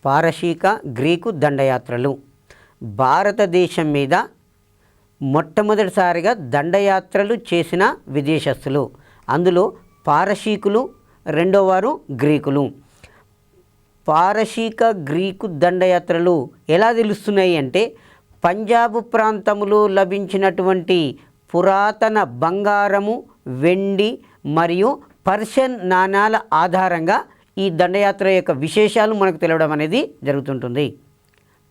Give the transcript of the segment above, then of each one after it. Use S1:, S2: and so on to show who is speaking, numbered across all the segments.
S1: పారశీక Greek దండయాత్రలు. భారతదేశం మీద మొట్టమొదటిసారిగా దండయాత్రలు చేసిన విదేశస్తులు. అందులో పారశీకులు, రెండోవారు గ్రీకులు. పారశీక గ్రీకు దండయాత్రలు ఎలా తెలుస్తున్నాయి అంటే, పంజాబ్ ప్రాంతంలో లభించినటువంటి పురాతన బంగారము, వెండి మరియు పర్షియన్ నాణాల ఆధారంగా ఈ దండయాత్ర యొక్క విశేషాలు మనకు తెలవడం అనేది జరుగుతుంటుంది.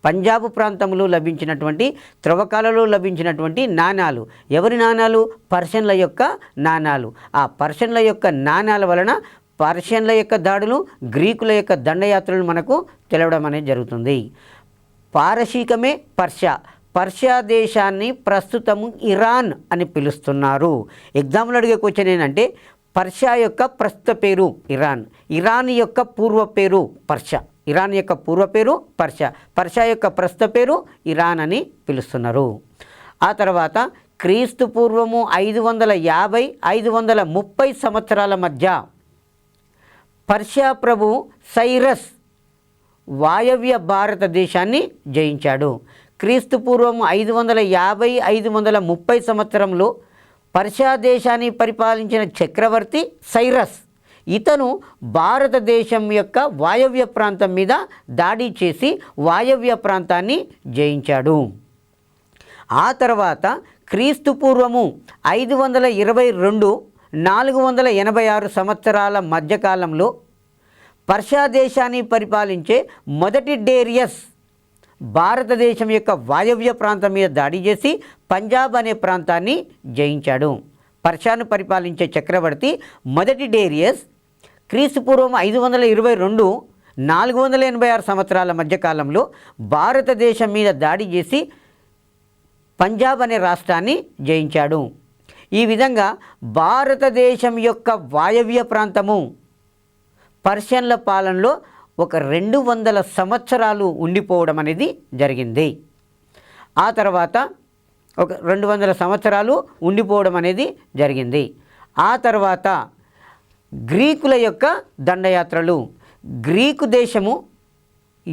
S1: పంజాబ్ ప్రాంతంలో లభించినటువంటి త్రవ్వకాలలో లభించినటువంటి నాణాలు, ఎవరి నాణాలు? పర్షియన్ల యొక్క నాణాలు. ఆ పర్షియన్ల యొక్క నాణాల వలన పర్షియన్ల యొక్క దాడులు, గ్రీకుల యొక్క దండయాత్రలు మనకు తెలవడం అనేది జరుగుతుంది. పారశీకమే పర్షియా. పర్షియా దేశాన్ని ప్రస్తుతము ఇరాన్ అని పిలుస్తున్నారు. ఎగ్జాంపుల్ అడిగే క్వశ్చన్ ఏంటంటే, పర్షియా యొక్క ప్రస్తుత పేరు ఇరాన్, ఇరాన్ యొక్క పూర్వ పేరు పర్షియా. ఇరాన్ యొక్క పూర్వ పేరు పర్షియా, పర్షియా యొక్క ప్రస్తుత పేరు ఇరాన్ అని పిలుస్తున్నారు. ఆ తర్వాత క్రీస్తు పూర్వము 550-530 సంవత్సరాల మధ్య పర్షియా ప్రభువు సైరస్ వాయవ్య భారతదేశాన్ని జయించాడు. క్రీస్తు పూర్వము 550-530 సంవత్సరంలో పర్షియా దేశాన్ని పరిపాలించిన చక్రవర్తి సైరస్, ఇతను భారతదేశం యొక్క వాయవ్య ప్రాంతం మీద దాడి చేసి వాయవ్య ప్రాంతాన్ని జయించాడు. ఆ తర్వాత క్రీస్తు పూర్వము 522-486 సంవత్సరాల మధ్యకాలంలో పర్షియా దేశాన్ని పరిపాలించే మొదటి డేరియస్ భారతదేశం యొక్క వాయవ్య ప్రాంతం మీద దాడి చేసి పంజాబ్ అనే ప్రాంతాన్ని జయించాడు. పర్షియాను పరిపాలించే చక్రవర్తి మొదటి డేరియస్ క్రీస్తు పూర్వం 522-486 సంవత్సరాల మధ్యకాలంలో భారతదేశం మీద దాడి చేసి పంజాబ్ అనే రాష్ట్రాన్ని జయించాడు. ఈ విధంగా భారతదేశం యొక్క వాయవ్య ప్రాంతము పర్షియన్ల పాలనలో ఒక 200 సంవత్సరాలు ఉండిపోవడం అనేది జరిగింది. ఆ తర్వాత ఒక 200 సంవత్సరాలు ఉండిపోవడం అనేది జరిగింది. ఆ తర్వాత గ్రీకుల యొక్క దండయాత్రలు. గ్రీకు దేశము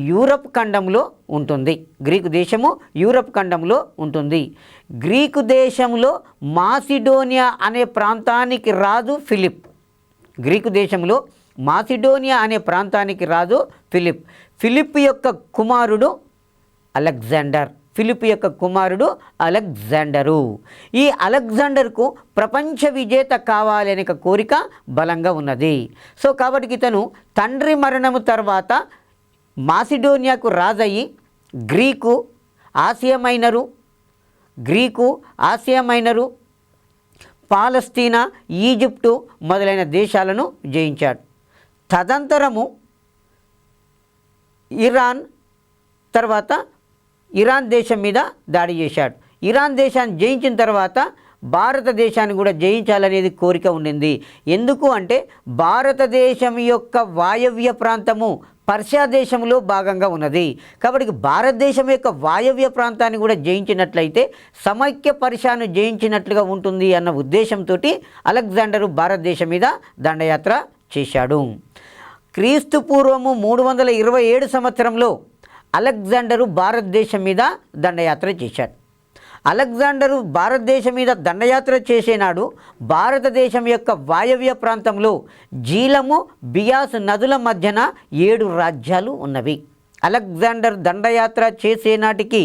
S1: యూరప్ ఖండంలో ఉంటుంది. గ్రీకు దేశము యూరప్ ఖండంలో ఉంటుంది. గ్రీకు దేశంలో మాసిడోనియా అనే ప్రాంతానికి రాజు ఫిలిప్. గ్రీకు దేశంలో మాసిడోనియా అనే ప్రాంతానికి రాజు ఫిలిప్. ఫిలిప్ యొక్క కుమారుడు అలెగ్జాండర్. ఫిలిప్ యొక్క కుమారుడు అలెగ్జాండరు. ఈ అలెగ్జాండర్కు ప్రపంచ విజేత కావాలనే కోరిక బలంగా ఉన్నది. సో కాబట్టి ఇతను తండ్రి మరణము తర్వాత మాసిడోనియాకు రాజయ్యి ఆసియా మైనరు, పాలస్తీనా, ఈజిప్టు మొదలైన దేశాలను జయించాడు. తదంతరము ఇరాన్ దేశం మీద దాడి చేశాడు. ఇరాన్ దేశాన్ని జయించిన తర్వాత భారతదేశాన్ని కూడా జయించాలనేది కోరిక ఉండింది. ఎందుకు అంటే భారతదేశం యొక్క వాయవ్య ప్రాంతము పర్షియా దేశంలో భాగంగా ఉన్నది. కాబట్టి భారతదేశం యొక్క వాయవ్య ప్రాంతాన్ని కూడా జయించినట్లయితే సమైక్య పర్షియాను జయించినట్లుగా ఉంటుంది అన్న ఉద్దేశంతో అలెగ్జాండరు భారతదేశం మీద దండయాత్ర చేశాడు. క్రీస్తు పూర్వము 327 సంవత్సరంలో అలెగ్జాండరు భారతదేశం మీద దండయాత్ర చేశాడు. అలెగ్జాండరు భారతదేశం మీద దండయాత్ర చేసేనాడు భారతదేశం యొక్క వాయవ్య ప్రాంతంలో జీలము, బియాస్ నదుల మధ్యన 7 రాజ్యాలు ఉన్నవి. అలెగ్జాండర్ దండయాత్ర చేసే నాటికి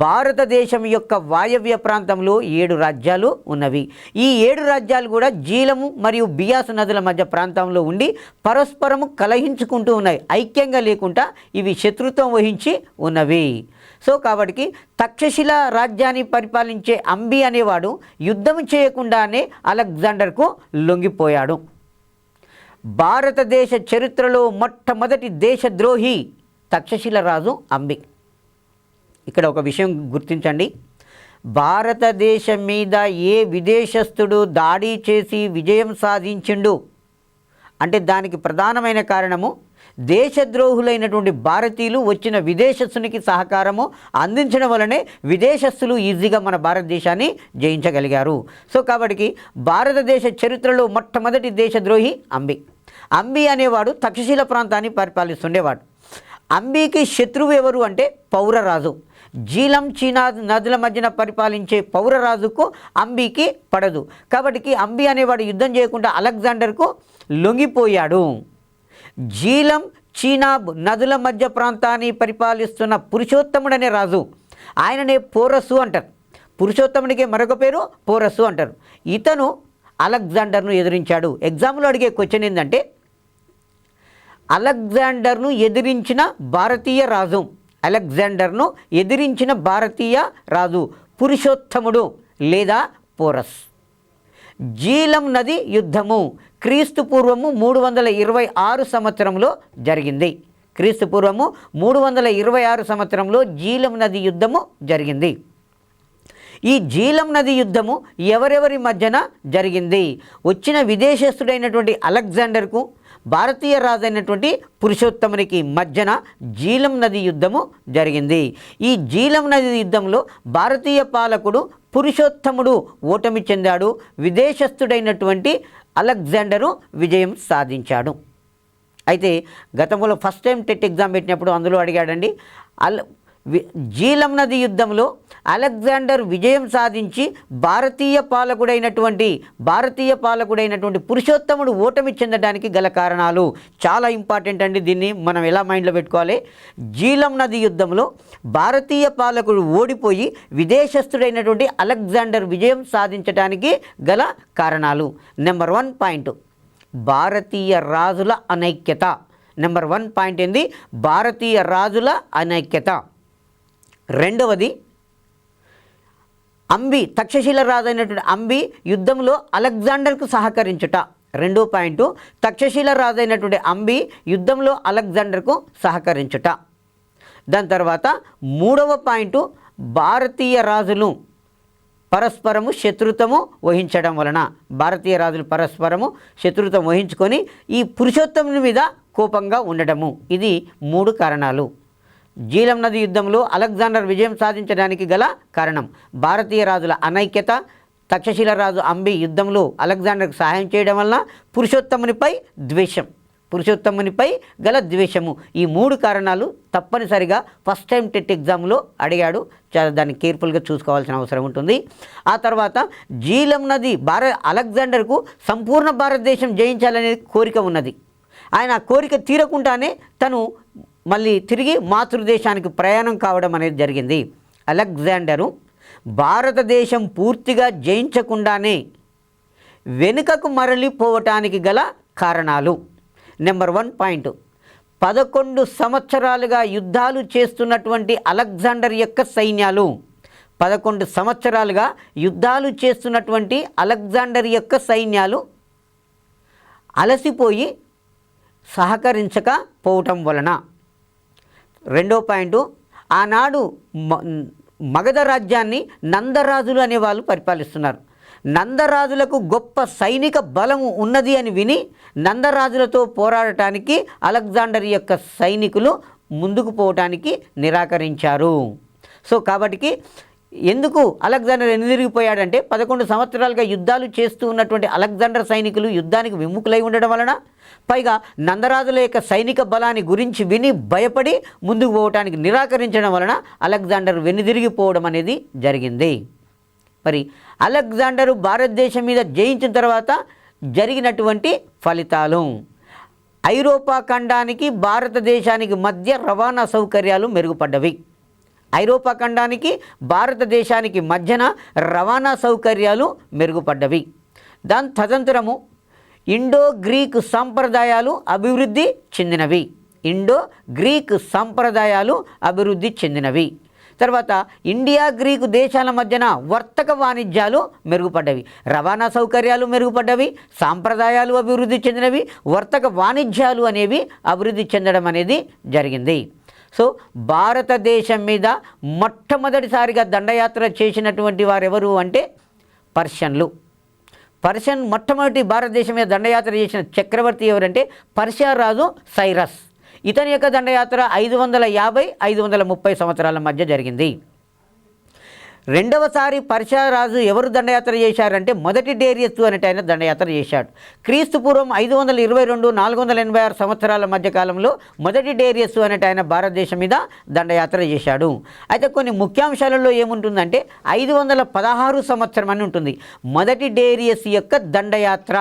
S1: భారతదేశం యొక్క వాయవ్య ప్రాంతంలో 7 రాజ్యాలు ఉన్నవి. ఈ 7 రాజ్యాలు కూడా జీలము మరియు బియాస్ నదుల మధ్య ప్రాంతంలో ఉండి పరస్పరము కలహించుకుంటూ ఉన్నాయి. ఐక్యంగా లేకుండా ఇవి శత్రుత్వం వహించి ఉన్నవి. సో కాబట్టి తక్షశిల రాజ్యాన్ని పరిపాలించే అంబి అనేవాడు యుద్ధం చేయకుండానే అలెగ్జాండర్కు లొంగిపోయాడు. భారతదేశ చరిత్రలో మొట్టమొదటి దేశద్రోహి తక్షశిల రాజు అంబి. ఇక్కడ ఒక విషయం గుర్తించండి, భారతదేశం మీద ఏ విదేశస్థుడు దాడి చేసి విజయం సాధించిండు అంటే దానికి ప్రధానమైన కారణము దేశద్రోహులైనటువంటి భారతీయులు వచ్చిన విదేశస్థునికి సహకారము అందించడం వలనే విదేశస్థులు ఈజీగా మన భారతదేశాన్ని జయించగలిగారు. సో కాబట్టి భారతదేశ చరిత్రలో మొట్టమొదటి దేశద్రోహి అంబి. అంబి అనేవాడు తక్షశిల ప్రాంతాన్ని పరిపాలిస్తుండేవాడు. అంబీకి శత్రువు ఎవరు అంటే పౌరరాజు. జీలం చీనా నదుల మధ్యన పరిపాలించే పౌరరాజుకు అంబీకి పడదు. కాబట్టి అంబి అనేవాడు యుద్ధం చేయకుండా అలెగ్జాండర్కు లొంగిపోయాడు. జీలం చీనాబ్ నదుల మధ్య ప్రాంతాన్ని పరిపాలిస్తున్న పురుషోత్తముడు అనే రాజు, ఆయననే పోరసు అంటారు. పురుషోత్తముడికి మరొక పేరు పోరసు అంటారు. ఇతను అలెగ్జాండర్ను ఎదిరించాడు. ఎగ్జామ్లో అడిగే క్వశ్చన్ ఏంటంటే అలెగ్జాండర్ను ఎదిరించిన భారతీయ రాజు, అలెగ్జాండర్ను ఎదిరించిన భారతీయ రాజు పురుషోత్తముడు లేదా పోరస్. జీలం నది యుద్ధము క్రీస్తు పూర్వము 326 సంవత్సరంలో జరిగింది. క్రీస్తు పూర్వము 326 సంవత్సరంలో జీలం నది యుద్ధము జరిగింది. ఈ జీలం నది యుద్ధము ఎవరెవరి మధ్యన జరిగింది? వచ్చిన విదేశస్థుడైనటువంటి అలెగ్జాండర్కు భారతీయ రాజు అయినటువంటి పురుషోత్తమునికి మధ్యన జీలం నది యుద్ధము జరిగింది. ఈ జీలం నది యుద్ధంలో భారతీయ పాలకుడు పురుషోత్తముడు ఓటమి చెందాడు. విదేశస్థుడైనటువంటి అలెగ్జాండరు విజయం సాధించాడు. అయితే గతంలో ఫస్ట్ టైం టెట్ ఎగ్జామ్ పెట్టినప్పుడు అందులో అడిగాడండి, జీలం నది యుద్ధంలో అలెగ్జాండర్ విజయం సాధించి భారతీయ పాలకుడైనటువంటి పురుషోత్తముడు ఓటమి చెందడానికి గల కారణాలు. చాలా ఇంపార్టెంట్ అండి, దీన్ని మనం ఎలా మైండ్లో పెట్టుకోవాలి. జీలం నది యుద్ధంలో భారతీయ పాలకుడు ఓడిపోయి విదేశస్థుడైనటువంటి అలెగ్జాండర్ విజయం సాధించడానికి గల కారణాలు. నెంబర్ 1 పాయింట్ భారతీయ రాజుల అనైక్యత. నెంబర్ 1 పాయింట్ ఏంది? భారతీయ రాజుల అనైక్యత. రెండవది అంబి, తక్షశిల రాజు అయినటువంటి అంబి యుద్ధంలో అలెగ్జాండర్కు సహకరించుట. రెండో పాయింట్ తక్షశిల రాజు అయినటువంటి అంబి యుద్ధంలో అలెగ్జాండర్కు సహకరించుట. దాని తర్వాత మూడవ పాయింట్ భారతీయ రాజులు పరస్పరము శత్రుత్వము వహించడం వలన, భారతీయ రాజులు పరస్పరము శత్రుత్వం వహించుకొని ఈ పురుషోత్తముని మీద కోపంగా ఉండడము. ఇది 3 కారణాలు. జీలం నది యుద్ధంలో అలెగ్జాండర్ విజయం సాధించడానికి గల కారణం భారతీయ రాజుల అనైక్యత, తక్షశిల రాజు అంబి యుద్ధంలో అలెగ్జాండర్కు సహాయం చేయడం వలన పురుషోత్తమునిపై గల ద్వేషము. ఈ 3 కారణాలు తప్పనిసరిగా ఫస్ట్ టైం టెట్ ఎగ్జామ్లో అడిగాడు. దాన్ని కేర్ఫుల్గా చూసుకోవాల్సిన అవసరం ఉంటుంది. ఆ తర్వాత జీలం నది అలెగ్జాండర్కు సంపూర్ణ భారతదేశం జయించాలనే కోరిక ఉన్నది. ఆయన కోరిక తీరకుండానే తను మళ్ళీ తిరిగి మాతృదేశానికి ప్రయాణం కావడం అనేది జరిగింది. అలెగ్జాండరు భారతదేశం పూర్తిగా జయించకుండానే వెనుకకు మరలిపోవటానికి గల కారణాలు. నెంబర్ 1 పాయింట్ 11 సంవత్సరాలుగా యుద్ధాలు చేస్తున్నటువంటి అలెగ్జాండర్ యొక్క సైన్యాలు, 11 సంవత్సరాలుగా యుద్ధాలు చేస్తున్నటువంటి అలెగ్జాండర్ యొక్క సైన్యాలు అలసిపోయి సహకరించకపోవటం వలన. రెండో పాయింట్ ఆనాడు మగధ రాజ్యాన్ని నందరాజులు అనేవాళ్ళు పరిపాలిస్తున్నారు. నందరాజులకు గొప్ప సైనిక బలము ఉన్నది అని విని నందరాజులతో పోరాడటానికి అలెగ్జాండర్ యొక్క సైనికులు ముందుకు పోవటానికి నిరాకరించారు. సో కాబట్టి ఎందుకు అలెగ్జాండర్ ఎన్నిరిగిపోయాడంటే 11 సంవత్సరాలుగా యుద్ధాలు చేస్తూ ఉన్నటువంటి అలెగ్జాండర్ సైనికులు యుద్ధానికి విముఖులై ఉండడం వలన, పైగా నందరాజుల యొక్క సైనిక బలాన్ని గురించి విని భయపడి ముందుకు పోవటానికి నిరాకరించడం వలన అలెగ్జాండర్ వెనుదిరిగిపోవడం అనేది జరిగింది. మరి అలెగ్జాండరు భారతదేశం మీద జయించిన తర్వాత జరిగినటువంటి ఫలితాలు: ఐరోపా ఖండానికి భారతదేశానికి మధ్య రవాణా సౌకర్యాలు మెరుగుపడ్డవి. ఐరోపా ఖండానికి భారతదేశానికి మధ్యన రవాణా సౌకర్యాలు మెరుగుపడ్డవి. దాని తదనంతరము ఇండో గ్రీక్ సాంప్రదాయాలు అభివృద్ధి చెందినవి. తర్వాత ఇండియా గ్రీకు దేశాల మధ్యన వర్తక వాణిజ్యాలు మెరుగుపడ్డవి. రవాణా సౌకర్యాలు మెరుగుపడ్డవి, సాంప్రదాయాలు అభివృద్ధి చెందినవి, వర్తక వాణిజ్యాలు అనేవి అభివృద్ధి చెందడం అనేది జరిగింది. సో భారతదేశం మీద మొట్టమొదటిసారిగా దండయాత్ర చేసినటువంటి వారు ఎవరు అంటే పర్షియన్ మొట్టమొదటి భారతదేశం మీద దండయాత్ర చేసిన చక్రవర్తి ఎవరంటే పర్షియా రాజు సైరస్. ఇతని యొక్క దండయాత్ర 550-530 సంవత్సరాల మధ్య జరిగింది. రెండవసారి పర్షియా రాజు ఎవరు దండయాత్ర చేశారంటే మొదటి డేరియస్ అనేట ఆయన దండయాత్ర చేశాడు. క్రీస్తు పూర్వం 522 486 సంవత్సరాల మధ్య కాలంలో మొదటి డేరియస్ అనేట ఆయన భారతదేశం మీద దండయాత్ర చేశాడు. అయితే కొన్ని ముఖ్యాంశాలలో ఏముంటుందంటే 516 సంవత్సరం అని ఉంటుంది. మొదటి డేరియస్ యొక్క దండయాత్ర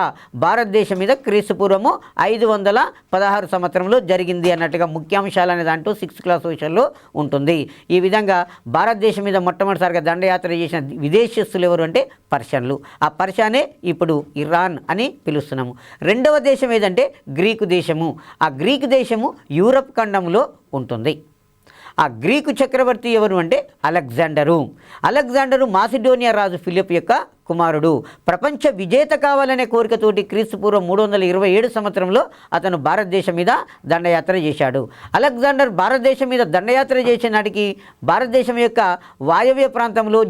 S1: భారతదేశం మీద క్రీస్తు పూర్వము 516 సంవత్సరంలో జరిగింది అన్నట్టుగా ముఖ్యాంశాలు అనే దాంట్లో 6th క్లాస్ సోషల్లో ఉంటుంది. ఈ విధంగా భారతదేశం మీద మొట్టమొదటిసారిగా దండయాత్ర చేసిన విదేశస్తులు ఎవరు అంటే పర్షియన్లు. ఆ పర్షియానే ఇప్పుడు ఇరాన్ అని పిలుస్తున్నాము. రెండవ దేశం ఏదంటే గ్రీకు దేశము. ఆ గ్రీకు దేశము యూరప్ ఖండంలో ఉంటుంది. ఆ గ్రీకు చక్రవర్తి ఎవరు అంటే అలెగ్జాండరు మాసిడోనియా రాజు ఫిలిప్ యొక్క కుమారుడు. ప్రపంచ విజేత కావాలనే కోరికతోటి క్రీస్తు పూర్వం 327 సంవత్సరంలో అతను భారతదేశం మీద దండయాత్ర చేశాడు. అలెగ్జాండర్ భారతదేశం మీద దండయాత్ర చేసే నాటికి భారతదేశం యొక్క వాయవ్య ప్రాంతంలో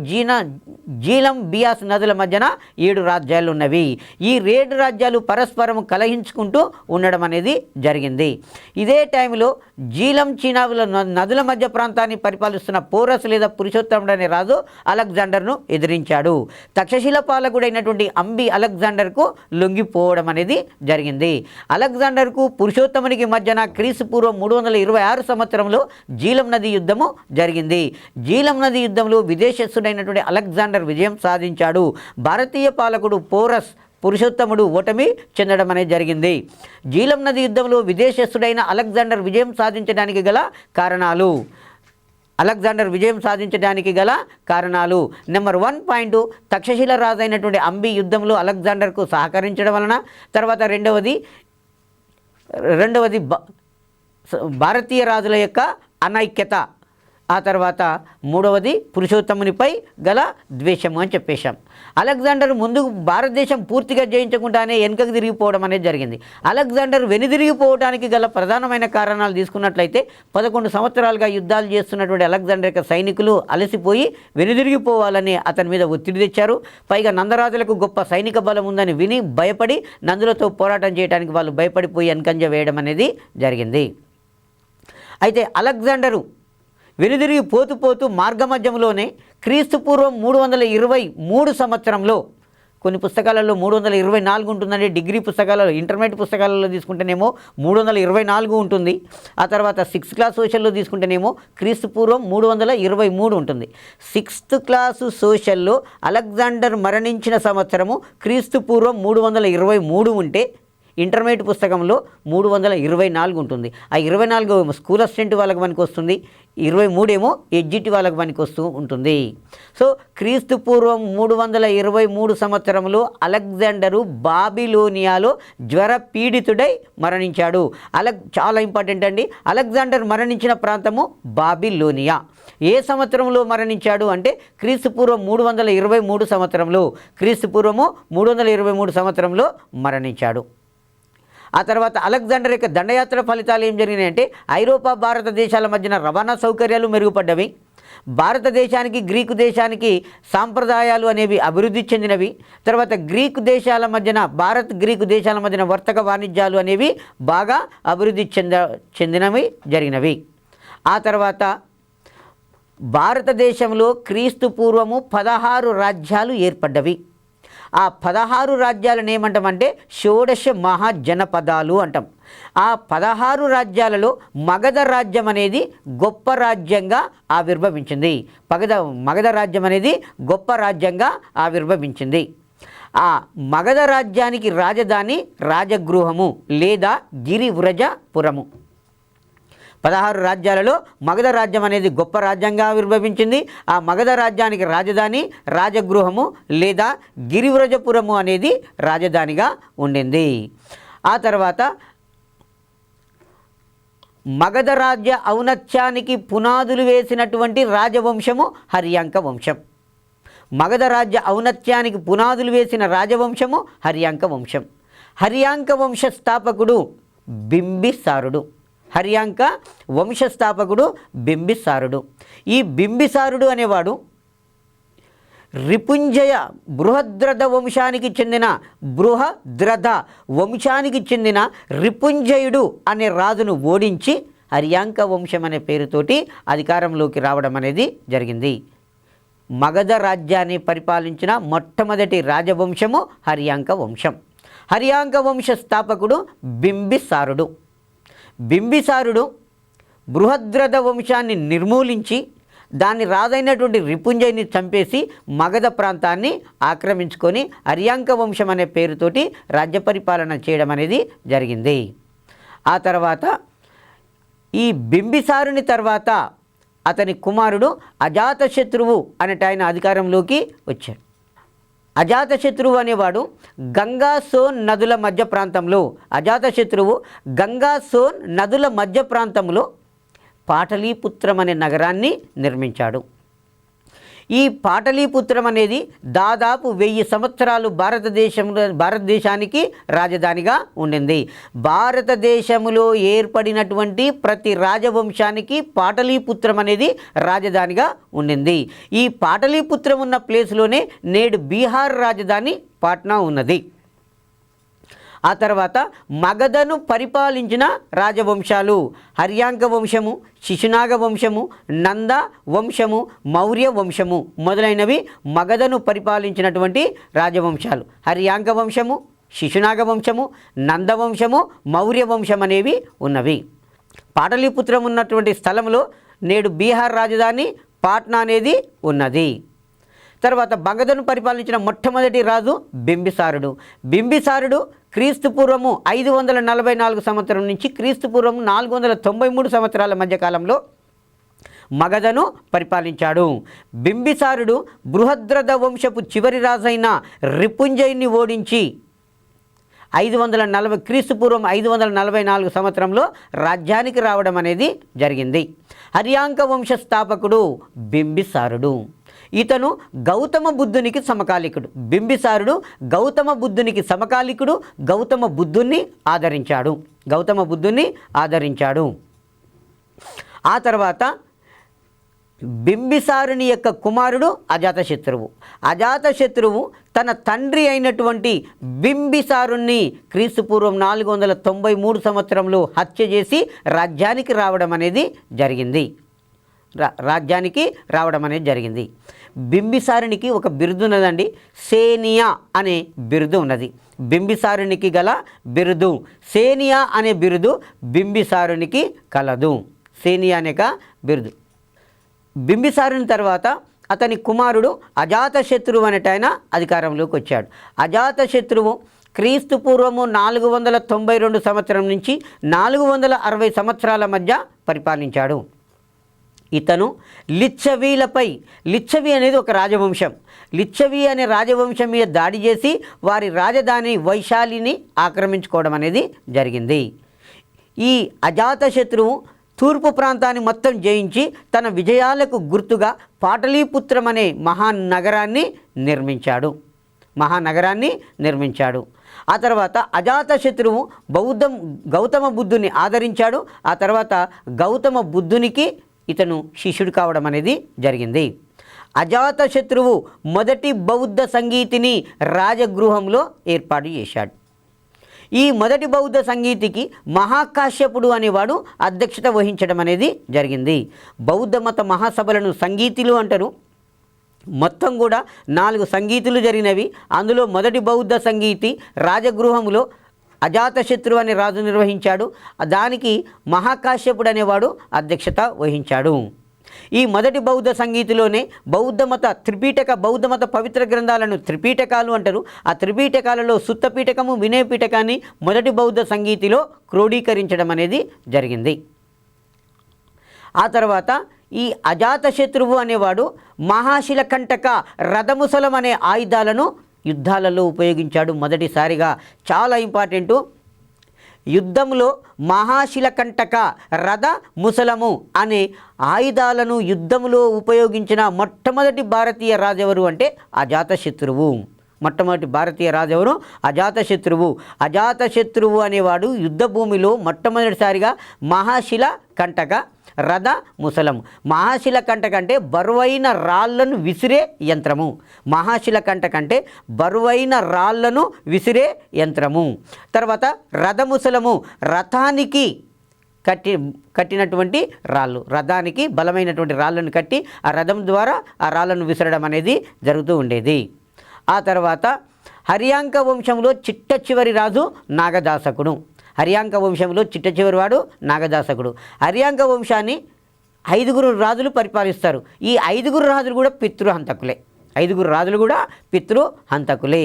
S1: జీలం బియాస్ నదుల మధ్యన 7 రాజ్యాలు ఉన్నవి. ఈ 7 రాజ్యాలు పరస్పరం కలహించుకుంటూ ఉండడం అనేది జరిగింది. ఇదే టైంలో జీలం చీనావుల నదుల మధ్య ప్రాంతాన్ని పరిపాలిస్తున్న పోరస్ లేదా పురుషోత్తముడు అనే రాజు అలెగ్జాండర్ను ఎదిరించాడు. తక్షశిల పాలకుడైనటువంటి అంబి అలెగ్జాండర్కు లొంగిపోవడం అనేది జరిగింది. అలెగ్జాండర్కు పురుషోత్తమునికి మధ్యన క్రీస్తు పూర్వం 326 సంవత్సరంలో జీలం నది యుద్ధము జరిగింది. జీలం నది యుద్ధంలో విదేశస్థుడైనటువంటి అలెగ్జాండర్ విజయం సాధించాడు. భారతీయ పాలకుడు పోరస్ పురుషోత్తముడు ఓటమి చెందడం అనేది జరిగింది. జీలం నది యుద్ధంలో విదేశస్థుడైన అలెగ్జాండర్ విజయం సాధించడానికి గల కారణాలు నెంబర్ 1 పాయింట్ తక్షశిల రాజు అయినటువంటి అంబి యుద్ధంలో అలెగ్జాండర్కు సహకరించడం వలన, తర్వాత రెండవది భారతీయ రాజుల యొక్క అనైక్యత, ఆ తర్వాత మూడవది పురుషోత్తమునిపై గల ద్వేషము అని చెప్పేశాం. అలెగ్జాండర్ ముందు భారతదేశం పూర్తిగా జయించకుండానే వెనుకకు తిరిగిపోవడం అనేది జరిగింది. అలెగ్జాండర్ వెనుదిరిగిపోవడానికి గల ప్రధానమైన కారణాలు తీసుకున్నట్లయితే 11 సంవత్సరాలుగా యుద్ధాలు చేస్తున్నటువంటి అలెగ్జాండర్ యొక్క సైనికులు అలసిపోయి వెనుదిరిగిపోవాలని అతని మీద ఒత్తిడి తెచ్చారు. పైగా నందరాజులకు గొప్ప సైనిక బలం ఉందని విని భయపడి నందులతో పోరాటం చేయడానికి వాళ్ళు భయపడిపోయి వెనుకంజ వేయడం అనేది జరిగింది. అయితే అలెగ్జాండరు వెనుదిరిగి పోతూ మార్గమధ్యంలోనే క్రీస్తు పూర్వం 323 సంవత్సరంలో, కొన్ని పుస్తకాలలో 324 ఉంటుందండి, డిగ్రీ పుస్తకాలలో, ఇంటర్మీడియట్ పుస్తకాలలో తీసుకుంటేనేమో 324 ఉంటుంది. ఆ తర్వాత 6th క్లాస్ సోషల్లో తీసుకుంటేనేమో క్రీస్తు పూర్వం 323 ఉంటుంది. 6th క్లాసు సోషల్లో అలెగ్జాండర్ మరణించిన సంవత్సరము క్రీస్తు పూర్వం 323 ఉంటే ఇంటర్మీడియట్ పుస్తకంలో 324 ఉంటుంది. ఆ 24 స్కూల్ అసిస్టెంట్ వాళ్ళకి పనికి వస్తుంది, 23 ఎడ్జిటి వాళ్ళకి పనికి వస్తూ ఉంటుంది. సో క్రీస్తు పూర్వం 323 సంవత్సరంలో అలెగ్జాండరు బాబిలోనియాలో జ్వర పీడితుడై మరణించాడు. చాలా ఇంపార్టెంట్ అండి. అలెగ్జాండర్ మరణించిన ప్రాంతము బాబిలోనియా. ఏ సంవత్సరంలో మరణించాడు అంటే క్రీస్తు పూర్వం 323 సంవత్సరంలో, క్రీస్తు పూర్వము 323 సంవత్సరంలో మరణించాడు. ఆ తర్వాత అలెగ్జాండర్ యొక్క దండయాత్ర ఫలితాలు ఏం జరిగినాయంటే ఐరోపా భారతదేశాల మధ్యన రవాణా సౌకర్యాలు మెరుగుపడ్డవి. భారతదేశానికి గ్రీకు దేశానికి సాంప్రదాయాలు అనేవి అభివృద్ధి చెందినవి. తర్వాత గ్రీకు దేశాల మధ్యన గ్రీకు దేశాల మధ్యన వర్తక వాణిజ్యాలు అనేవి బాగా అభివృద్ధి చెందినవి జరిగినవి. ఆ తర్వాత భారతదేశంలో క్రీస్తు పూర్వము 16 రాజ్యాలు ఏర్పడ్డవి. ఆ 16 రాజ్యాలను ఏమంటామంటే షోడశ మహాజనపదాలు అంటాం. ఆ 16 రాజ్యాలలో మగధ రాజ్యం అనేది గొప్ప రాజ్యంగా ఆవిర్భవించింది. మగధ రాజ్యం అనేది గొప్ప రాజ్యంగా ఆవిర్భవించింది. ఆ మగధ రాజ్యానికి రాజధాని రాజగృహము లేదా గిరివ్రజపురము. 16 రాజ్యాలలో మగధ రాజ్యం అనేది గొప్ప రాజ్యంగా ఆవిర్భవించింది. ఆ మగధ రాజ్యానికి రాజధాని రాజగృహము లేదా గిరివ్రజపురము అనేది రాజధానిగా ఉండింది. ఆ తర్వాత మగధ రాజ్య ఔన్నత్యానికి పునాదులు వేసినటువంటి రాజవంశము హర్యాంక వంశం. మగధ రాజ్య ఔన్నత్యానికి పునాదులు వేసిన రాజవంశము హర్యాంక వంశం. హర్యాంక వంశ స్థాపకుడు బింబిసారుడు. హర్యాంక వంశస్థాపకుడు బింబిసారుడు. ఈ బింబిసారుడు అనేవాడు రిపుంజయ బృహద్రథ వంశానికి చెందిన రిపుంజయుడు అనే రాజును ఓడించి హర్యాంక వంశం అనే పేరుతోటి అధికారంలోకి రావడం అనేది జరిగింది. మగధ రాజ్యాన్ని పరిపాలించిన మొట్టమొదటి రాజవంశము హర్యాంక వంశం. హర్యాంక వంశ స్థాపకుడు బింబిసారుడు. బింబిసారుడు బృహద్రథ వంశాన్ని నిర్మూలించి దాని రాజైనటువంటి రిపుంజయుని చంపేసి మగధ ప్రాంతాన్ని ఆక్రమించుకొని హర్యాంక వంశం అనే పేరుతోటి రాజ్య పరిపాలన చేయడం అనేది జరిగింది. ఆ తర్వాత ఈ బింబిసారుని తర్వాత అతని కుమారుడు అజాతశత్రువు అనేట ఆయన అధికారంలోకి వచ్చాడు. అజాతశత్రువు అనేవాడు గంగా సోన్ నదుల మధ్య ప్రాంతంలో అజాతశత్రువు గంగా సోన్ నదుల మధ్య ప్రాంతంలో పాటలీపుత్రం అనే నగరాన్ని నిర్మించాడు. ఈ పాటలీపుత్రం అనేది దాదాపు 1000 సంవత్సరాలు భారతదేశానికి రాజధానిగా ఉండింది. భారతదేశంలో ఏర్పడినటువంటి ప్రతి రాజవంశానికి పాటలీపుత్రం అనేది రాజధానిగా ఉండింది. ఈ పాటలీపుత్రం ఉన్న ప్లేస్లోనే నేడు బీహార్ రాజధాని పాట్నా ఉన్నది. ఆ తర్వాత మగధను పరిపాలించిన రాజవంశాలు హర్యాంక వంశము, శిశునాగ వంశము, నంద వంశము, మౌర్య వంశము మొదలైనవి మగధను పరిపాలించినటువంటి రాజవంశాలు. హర్యాంక వంశము, శిశునాగ వంశము, నంద వంశము, మౌర్య వంశం అనేవి ఉన్నవి. పాటలీపుత్రం ఉన్నటువంటి స్థలంలో నేడు బీహార్ రాజధాని పాట్నా అనేది ఉన్నది. తర్వాత మగధను పరిపాలించిన మొట్టమొదటి రాజు బింబిసారుడు. బింబిసారుడు క్రీస్తుపూర్వము 544 సంవత్సరం నుంచి క్రీస్తుపూర్వము 493 సంవత్సరాల మధ్యకాలంలో మగధను పరిపాలించాడు. బింబిసారుడు బృహద్రథ వంశపు చివరి రాజైన రిపుంజయుని ఓడించి 540 క్రీస్తుపూర్వం 544 సంవత్సరంలో రాజ్యానికి రావడం అనేది జరిగింది. హర్యాంక వంశ స్థాపకుడు బింబిసారుడు. ఇతను గౌతమ బుద్ధునికి సమకాలికుడు. బింబిసారుడు గౌతమ బుద్ధునికి సమకాలికుడు. గౌతమ బుద్ధుణ్ణి ఆదరించాడు. ఆ తర్వాత బింబిసారుని యొక్క కుమారుడు అజాతశత్రువు. అజాతశత్రువు తన తండ్రి అయినటువంటి బింబిసారుణ్ణి క్రీస్తుపూర్వం 493 సంవత్సరంలో హత్య చేసి రాజ్యానికి రావడం అనేది జరిగింది. బింబిసారునికి ఒక బిరుదు ఉన్నదండి, సేనియా అనే బిరుదు ఉన్నది. బింబిసారునికి గల బిరుదు సేనియా అనే బిరుదు బింబిసారునికి కలదు. సేనియా అనే బిరుదు. బింబిసారుని తర్వాత అతని కుమారుడు అజాతశత్రువు అనేట ఆయన అధికారంలోకి వచ్చాడు. అజాతశత్రువు క్రీస్తుపూర్వము 492 సంవత్సరం నుంచి 460 సంవత్సరాల మధ్య పరిపాలించాడు. ఇతను లిచ్చవి అనేది ఒక రాజవంశం. లిచ్చవి అనే రాజవంశం మీద దాడి చేసి వారి రాజధాని వైశాలిని ఆక్రమించుకోవడం అనేది జరిగింది. ఈ అజాతశత్రువు తూర్పు ప్రాంతాన్ని మొత్తం జయించి తన విజయాలకు గుర్తుగా పాటలీపుత్రం అనే మహానగరాన్ని నిర్మించాడు. ఆ తర్వాత అజాతశత్రువు గౌతమ బుద్ధుని ఆదరించాడు. ఆ తర్వాత గౌతమ బుద్ధునికి ఇతను శిష్యుడు కావడం అనేది జరిగింది. అజాతశత్రువు మొదటి బౌద్ధ సంగీతిని రాజగృహంలో ఏర్పాటు చేశాడు. ఈ మొదటి బౌద్ధ సంగీతికి మహాకాశ్యపుడు అనేవాడు అధ్యక్షత వహించడం అనేది జరిగింది. బౌద్ధ మత మహాసభలను సంగీతులు అంటారు. మొత్తం కూడా 4 సంగీతులు జరిగినవి. అందులో మొదటి బౌద్ధ సంగీతి రాజగృహంలో అజాతశత్రువు అనే రాజు నిర్వహించాడు. దానికి మహాకాశ్యపుడు అనేవాడు అధ్యక్షత వహించాడు. ఈ మొదటి బౌద్ధ సంగీతిలోనే బౌద్ధ మత పవిత్ర గ్రంథాలను త్రిపీఠకాలు అంటారు. ఆ త్రిపీఠకాలలో సుత్తపీఠకము, వినయపీఠకాన్ని మొదటి బౌద్ధ సంగీతిలో క్రోడీకరించడం అనేది జరిగింది. ఆ తర్వాత ఈ అజాతశత్రువు అనేవాడు మహాశిలకంటక, రథముసలం అనే ఆయుధాలను యుద్ధాలలో ఉపయోగించాడు మొదటిసారిగా. చాలా ఇంపార్టెంటు. యుద్ధంలో మహాశిలకంటక, రథ ముసలము అనే ఆయుధాలను యుద్ధంలో ఉపయోగించిన మొట్టమొదటి భారతీయ రాజు ఎవరు అంటే అజాతశత్రువు. మొట్టమొదటి భారతీయ రాజు ఎవరు? అజాతశత్రువు అనేవాడు యుద్ధ భూమిలో మొట్టమొదటిసారిగా మహాశిలకంటక, రథ ముసలము. మహాశిలకంటక అంటే బరువైన రాళ్లను విసిరే యంత్రము. తర్వాత రథముసలము రథానికి కట్టినటువంటి రాళ్ళు, రథానికి బలమైనటువంటి రాళ్ళను కట్టి ఆ రథం ద్వారా ఆ రాళ్ళను విసరడం అనేది జరుగుతూ ఉండేది. ఆ తర్వాత హర్యాంక వంశంలో చిట్ట చివరి రాజు నాగదాసకుడు. హర్యాంక వంశంలో చిట్ట చివరి వాడు నాగదాసకుడు. హర్యాంక వంశాన్ని 5 రాజులు పరిపాలిస్తారు. ఈ 5 రాజులు కూడా పితృహంతకులే. 5 రాజులు కూడా పితృహంతకులే.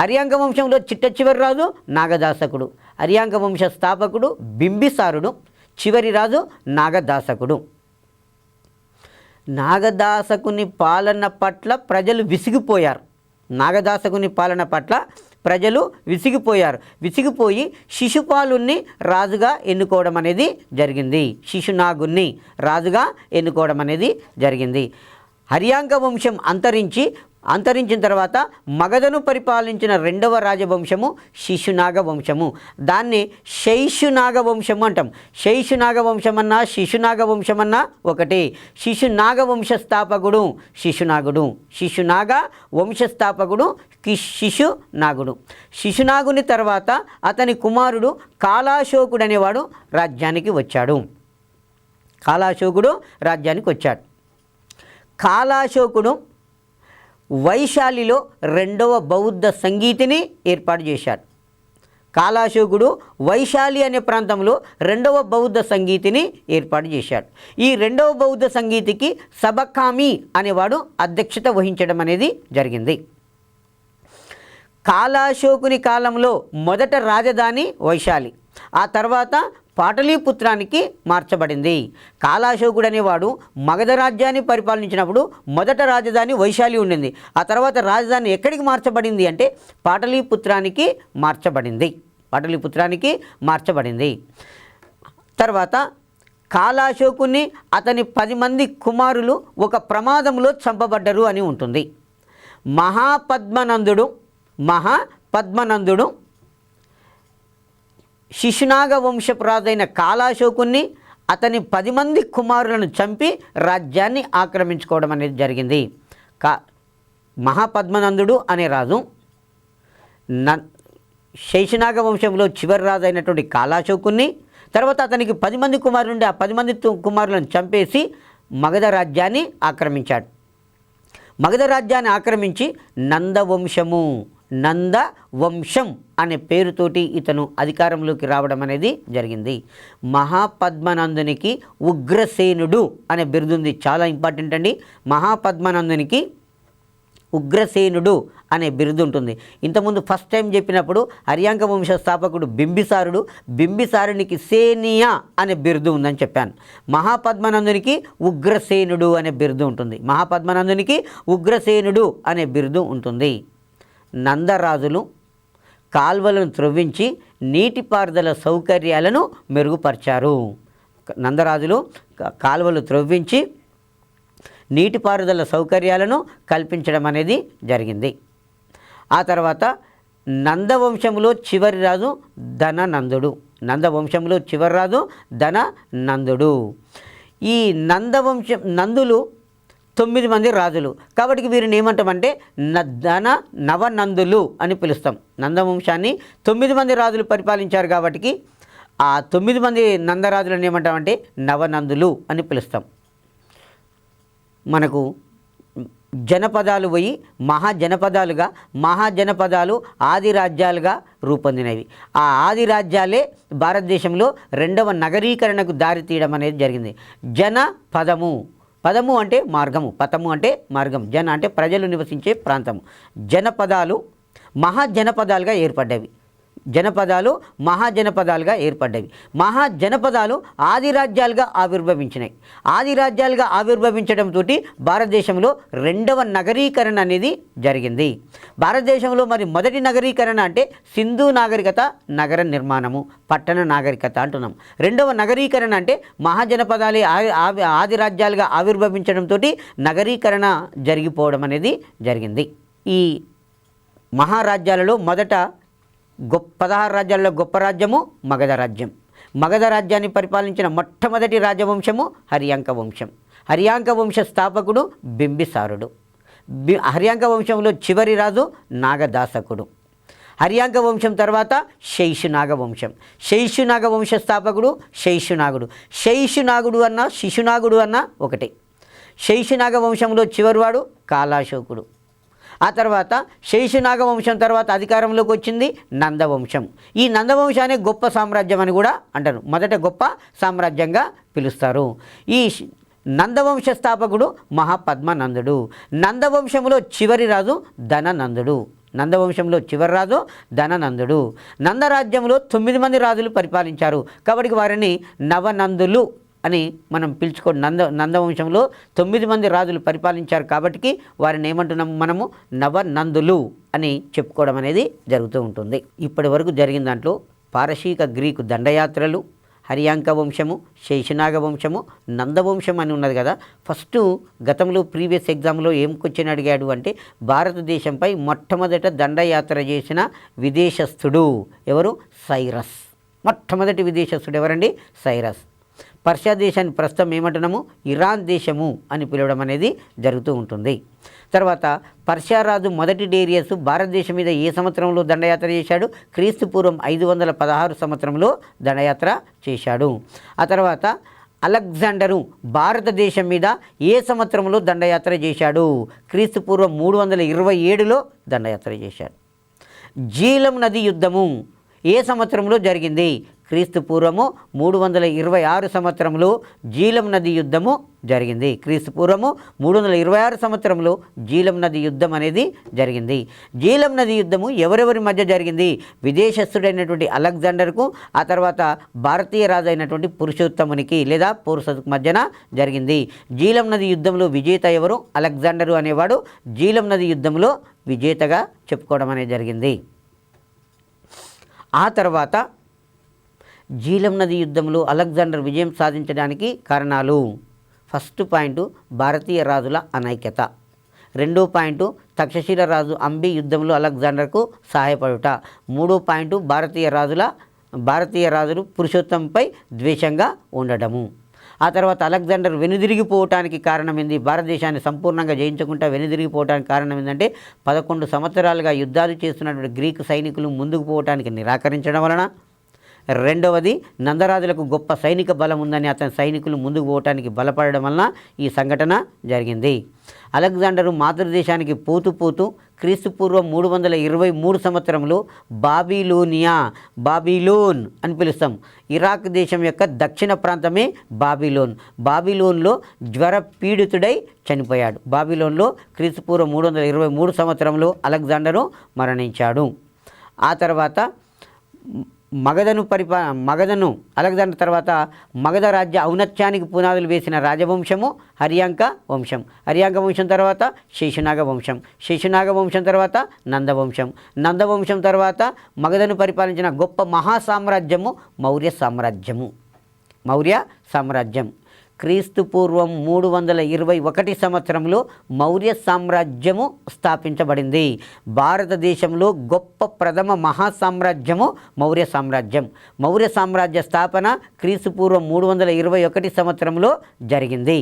S1: హర్యాంక వంశంలో చిట్ట చివరి రాజు నాగదాసకుడు. హర్యాంక వంశ స్థాపకుడు బింబిసారుడు. చివరి రాజు నాగదాసకుడు. నాగదాసకుని పాలన పట్ల ప్రజలు విసిగిపోయారు. నాగదాసకుని పాలన పట్ల ప్రజలు విసిగిపోయి శిశుపాలుని రాజుగా ఎన్నుకోవడం అనేది జరిగింది. శిశునాగుని రాజుగా ఎన్నుకోవడం అనేది జరిగింది. హర్యాంక వంశం అంతరించిన తర్వాత మగధను పరిపాలించిన 2వ రాజవంశము శిశునాగ వంశము. దాన్ని శైశునాగ వంశము అంటాం. శైశునాగ వంశమన్నా శిశునాగ వంశమన్నా ఒకటే. శిశునాగ వంశస్థాపకుడు శిశునాగుడు. శిశునాగ వంశస్థాపకుడు శిశునాగుడు. శిశునాగుని తర్వాత అతని కుమారుడు కాలాశోకుడు అనేవాడు రాజ్యానికి వచ్చాడు. కాలాశోకుడు వైశాలిలో 2వ బౌద్ధ సంగీతిని ఏర్పాటు చేశాడు. కాలాశోకుడు వైశాలి అనే ప్రాంతంలో 2వ బౌద్ధ సంగీతిని ఏర్పాటు చేశాడు. ఈ 2వ బౌద్ధ సంగీతికి సబకామి అనేవాడు అధ్యక్షత వహించడం అనేది జరిగింది. కాలాశోకుని కాలంలో మొదట రాజధాని వైశాలి, ఆ తర్వాత పాటలీపుత్రానికి మార్చబడింది. కాలాశోకుడు అనేవాడు మగధ రాజ్యాన్ని పరిపాలించినప్పుడు మొదట రాజధాని వైశాలి ఉండింది. ఆ తర్వాత రాజధాని ఎక్కడికి మార్చబడింది అంటే పాటలీపుత్రానికి మార్చబడింది. తర్వాత కాలాశోకుని అతని 10 మంది కుమారులు ఒక ప్రమాదంలో చంపబడ్డరు అని ఉంటుంది. మహాపద్మనందుడు శిశునాగ వంశపు రాజైన కాలాశోకుని అతని 10 మంది కుమారులను చంపి రాజ్యాన్ని ఆక్రమించుకోవడం అనేది జరిగింది. మహాపద్మనందుడు అనే రాజు శైశునాగ వంశంలో చివరి రాజు అయినటువంటి కాలాశోకుని, తర్వాత అతనికి 10 మంది కుమారులు ఉండి ఆ 10 మంది కుమారులను చంపేసి మగధ రాజ్యాన్ని ఆక్రమించాడు. మగధ రాజ్యాన్ని ఆక్రమించి నందవంశం అనే పేరుతోటి ఇతను అధికారంలోకి రావడం అనేది జరిగింది. మహాపద్మనందునికి ఉగ్రసేనుడు అనే బిరుదుంది. చాలా ఇంపార్టెంట్ అండి. మహాపద్మనందునికి ఉగ్రసేనుడు అనే బిరుదు ఉంటుంది. ఇంతకుముందు ఫస్ట్ టైం చెప్పినప్పుడు హర్యాంక వంశ స్థాపకుడు బింబిసారునికి సేనియా అనే బిరుదు ఉందని చెప్పాను. మహాపద్మనందునికి ఉగ్రసేనుడు అనే బిరుదు ఉంటుంది. నందరాజులు కాల్వలను త్రవ్వించి నీటిపారుదల సౌకర్యాలను మెరుగుపరిచారు. నీటిపారుదల సౌకర్యాలను కల్పించడం అనేది జరిగింది. ఆ తర్వాత నందవంశంలో చివరి రాజు ధననందుడు. ఈ నందులు 9 మంది రాజులు కాబట్టి వీరిని ఏమంటామంటే నవనందులు అని పిలుస్తాం. నందవంశాన్ని 9 మంది రాజులు పరిపాలించారు కాబట్టి ఆ 9 మంది నందరాజులను ఏమంటామంటే నవనందులు అని పిలుస్తాం. మనకు జనపదాలు పోయి మహాజనపదాలు ఆది రాజ్యాలుగా రూపొందినవి. ఆ ఆది రాజ్యాలే భారతదేశంలో 2వ నగరీకరణకు దారితీయడం అనేది జరిగింది. పదము అంటే మార్గము, పథము అంటే మార్గం, జన అంటే ప్రజలు నివసించే ప్రాంతము. జనపదాలు మహాజనపదాలుగా ఏర్పడ్డవి. మహాజనపదాలు ఆది రాజ్యాలుగా ఆవిర్భవించడంతో భారతదేశంలో 2వ నగరీకరణ అనేది జరిగింది. భారతదేశంలో మరి మొదటి నగరీకరణ అంటే సింధు నాగరికత నగర నిర్మాణము, పట్టణ నాగరికత అంటున్నాం. 2వ నగరీకరణ అంటే మహాజనపదాలే ఆది రాజ్యాలుగా ఆవిర్భవించడంతో నగరీకరణ జరిగిపోవడం అనేది జరిగింది. ఈ మహారాజ్యాలలో మొదట 16 రాజ్యాలలో గొప్ప రాజ్యము మగధ రాజ్యం. మగధ రాజ్యాన్ని పరిపాలించిన మొట్టమొదటి రాజవంశము హర్యాంక వంశ స్థాపకుడు బింబిసారుడు. హర్యాంక వంశంలో చివరి రాజు నాగదాసకుడు. హర్యాంక వంశం తర్వాత శైశునాగ వంశం. శైశునాగ వంశ స్థాపకుడు శైశునాగుడు. శైశునాగుడు అన్న శిశునాగుడు అన్న ఒకటే. శైశునాగ వంశంలో చివరివాడు కాలాశోకుడు. ఆ తర్వాత శైశునాగ వంశం తర్వాత అధికారంలోకి వచ్చింది నందవంశం. ఈ నందవంశాన్ని గొప్ప సామ్రాజ్యం అని కూడా అంటారు. మొదట గొప్ప సామ్రాజ్యంగా పిలుస్తారు. ఈ నందవంశ స్థాపకుడు మహాపద్మనందుడు. నందవంశంలో చివరి రాజు ధననందుడు. నందవంశంలో చివరి రాజు ధననందుడు. నందరాజ్యంలో 9 మంది రాజులు పరిపాలించారు కాబట్టి వారిని నవనందులు అని మనం పిలుచుకోండి. నందవంశంలో 9 మంది రాజులు పరిపాలించారు కాబట్టి వారిని ఏమంటున్నాము మనము నవనందులు అని చెప్పుకోవడం అనేది జరుగుతూ ఉంటుంది. ఇప్పటి వరకు జరిగిన దాంట్లో పారశీక గ్రీకు దండయాత్రలు, హర్యాంక వంశము, శైశునాగ వంశము, నందవంశం అని ఉన్నది కదా. ఫస్ట్ గతంలో ప్రీవియస్ ఎగ్జామ్లో ఏం క్వశ్చన్ అడిగాడు అంటే భారతదేశంపై మొట్టమొదట దండయాత్ర చేసిన విదేశస్థుడు ఎవరు? సైరస్. మొట్టమొదటి విదేశస్థుడు ఎవరండి? సైరస్. పర్షియా దేశాన్ని ప్రస్తుతం ఏమంటున్నాము? ఇరాన్ దేశము అని పిలవడం అనేది జరుగుతూ ఉంటుంది. తర్వాత పర్షియా రాజు మొదటి డేరియస్ భారతదేశం మీద ఏ సంవత్సరంలో దండయాత్ర చేశాడు? క్రీస్తుపూర్వం 516 సంవత్సరంలో దండయాత్ర చేశాడు. ఆ తర్వాత అలెగ్జాండరు భారతదేశం మీద ఏ సంవత్సరంలో దండయాత్ర చేశాడు? క్రీస్తుపూర్వం 327లో దండయాత్ర చేశాడు. జీలం నది యుద్ధము ఏ సంవత్సరంలో జరిగింది? క్రీస్తుపూర్వము 326 సంవత్సరంలో జీలం నది యుద్ధము జరిగింది. క్రీస్తుపూర్వము 326 సంవత్సరంలో జీలం నది యుద్ధం అనేది జరిగింది. జీలం నది యుద్ధము ఎవరెవరి మధ్య జరిగింది? విదేశస్థుడైనటువంటి అలెగ్జాండర్కు, ఆ తర్వాత భారతీయ రాజు అయినటువంటి పురుషోత్తమునికి లేదా పౌరుషకు మధ్యన జరిగింది. జీలం నది యుద్ధంలో విజేత ఎవరు? అలెగ్జాండరు అనేవాడు జీలం నది యుద్ధంలో విజేతగా చెప్పుకోవడం అనేది జరిగింది. ఆ తర్వాత జీలం నది యుద్ధంలో అలెగ్జాండర్ విజయం సాధించడానికి కారణాలు: ఫస్ట్ పాయింట్ భారతీయ రాజుల అనైక్యత, రెండో పాయింట్ తక్షశిల రాజు అంబి యుద్ధంలో అలెగ్జాండర్కు సహాయపడుట, మూడో పాయింట్ భారతీయ రాజులు పురుషోత్తంపై ద్వేషంగా ఉండడము. ఆ తర్వాత అలెగ్జాండర్ వెనుదిరిగిపోవటానికి కారణం ఏంది? భారతదేశాన్ని సంపూర్ణంగా జయించకుండా వెనుదిరిగిపోవటానికి కారణం ఏంటంటే 11 సంవత్సరాలుగా యుద్ధాలు చేస్తున్నటువంటి గ్రీకు సైనికులు ముందుకు పోవటానికి నిరాకరించడం వలన, రెండవది నందరాజులకు గొప్ప సైనిక బలం ఉందని అతని సైనికులు ముందుకు పోవటానికి బలపడడం వలన ఈ సంఘటన జరిగింది. అలెగ్జాండరు మాతృదేశానికి పోతూ క్రీస్తుపూర్వం 323 సంవత్సరంలో బాబిలోన్ అని పిలుస్తాం. ఇరాక్ దేశం యొక్క దక్షిణ ప్రాంతమే బాబిలోన్లో జ్వర పీడితుడై చనిపోయాడు. బాబిలోన్లో క్రీస్తుపూర్వం 323 సంవత్సరంలో అలెగ్జాండరు మరణించాడు. ఆ తర్వాత మగధను అలెగ్జాండర్ తర్వాత మగధ రాజ్య ఔన్నత్యానికి పునాదులు వేసిన రాజవంశము హర్యాంక వంశం. హర్యాంక వంశం తర్వాత శైశునాగ వంశం తర్వాత నందవంశం తర్వాత మగధను పరిపాలించిన గొప్ప మహాసామ్రాజ్యము మౌర్య సామ్రాజ్యం. క్రీస్తుపూర్వం 321 సంవత్సరంలో మౌర్య సామ్రాజ్యము స్థాపించబడింది. భారతదేశంలో గొప్ప ప్రథమ మహాసామ్రాజ్యము మౌర్య సామ్రాజ్య స్థాపన క్రీస్తుపూర్వం 321 సంవత్సరంలో జరిగింది.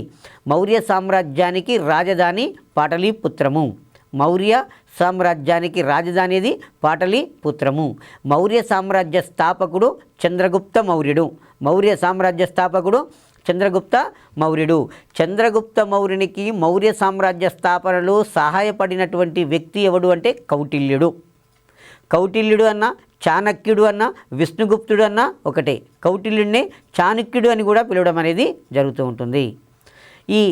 S1: మౌర్య సామ్రాజ్యానికి రాజధాని పాటలీపుత్రము. మౌర్య సామ్రాజ్యానికి రాజధానిది పాటలీపుత్రము. మౌర్య సామ్రాజ్య స్థాపకుడు చంద్రగుప్త మౌర్యుడు. చంద్రగుప్త మౌర్యునికి మౌర్య సామ్రాజ్య స్థాపనలో సహాయపడినటువంటి వ్యక్తి ఎవడు అంటే కౌటిల్యుడు అన్న, చాణక్యుడు అన్న, విష్ణుగుప్తుడు అన్న ఒకటే. కౌటిల్యుడినే చాణక్యుడు అని కూడా పిలవడం అనేది జరుగుతూ ఉంటుంది. ఈ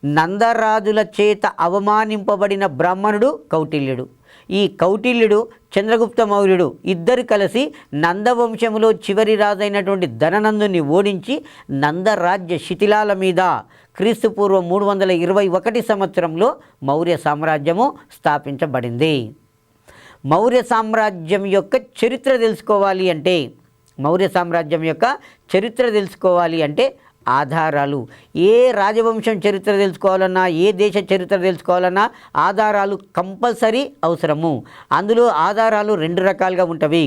S1: నందరాజుల చేత అవమానింపబడిన బ్రాహ్మణుడు కౌటిల్యుడు. ఈ కౌటిల్యుడు, చంద్రగుప్త మౌర్యుడు ఇద్దరు కలిసి నందవంశములో చివరి రాజైనటువంటి ధననందుని ఓడించి నందరాజ్య శిథిలాల మీద క్రీస్తుపూర్వం 321 సంవత్సరంలో మౌర్య సామ్రాజ్యము స్థాపించబడింది. మౌర్య సామ్రాజ్యం యొక్క చరిత్ర తెలుసుకోవాలి అంటే ఆధారాలు. ఏ రాజవంశం చరిత్ర తెలుసుకోవాలన్నా, ఏ దేశ చరిత్ర తెలుసుకోవాలన్నా ఆధారాలు కంపల్సరీ అవసరము. అందులో ఆధారాలు 2 రకాలుగా ఉంటవి.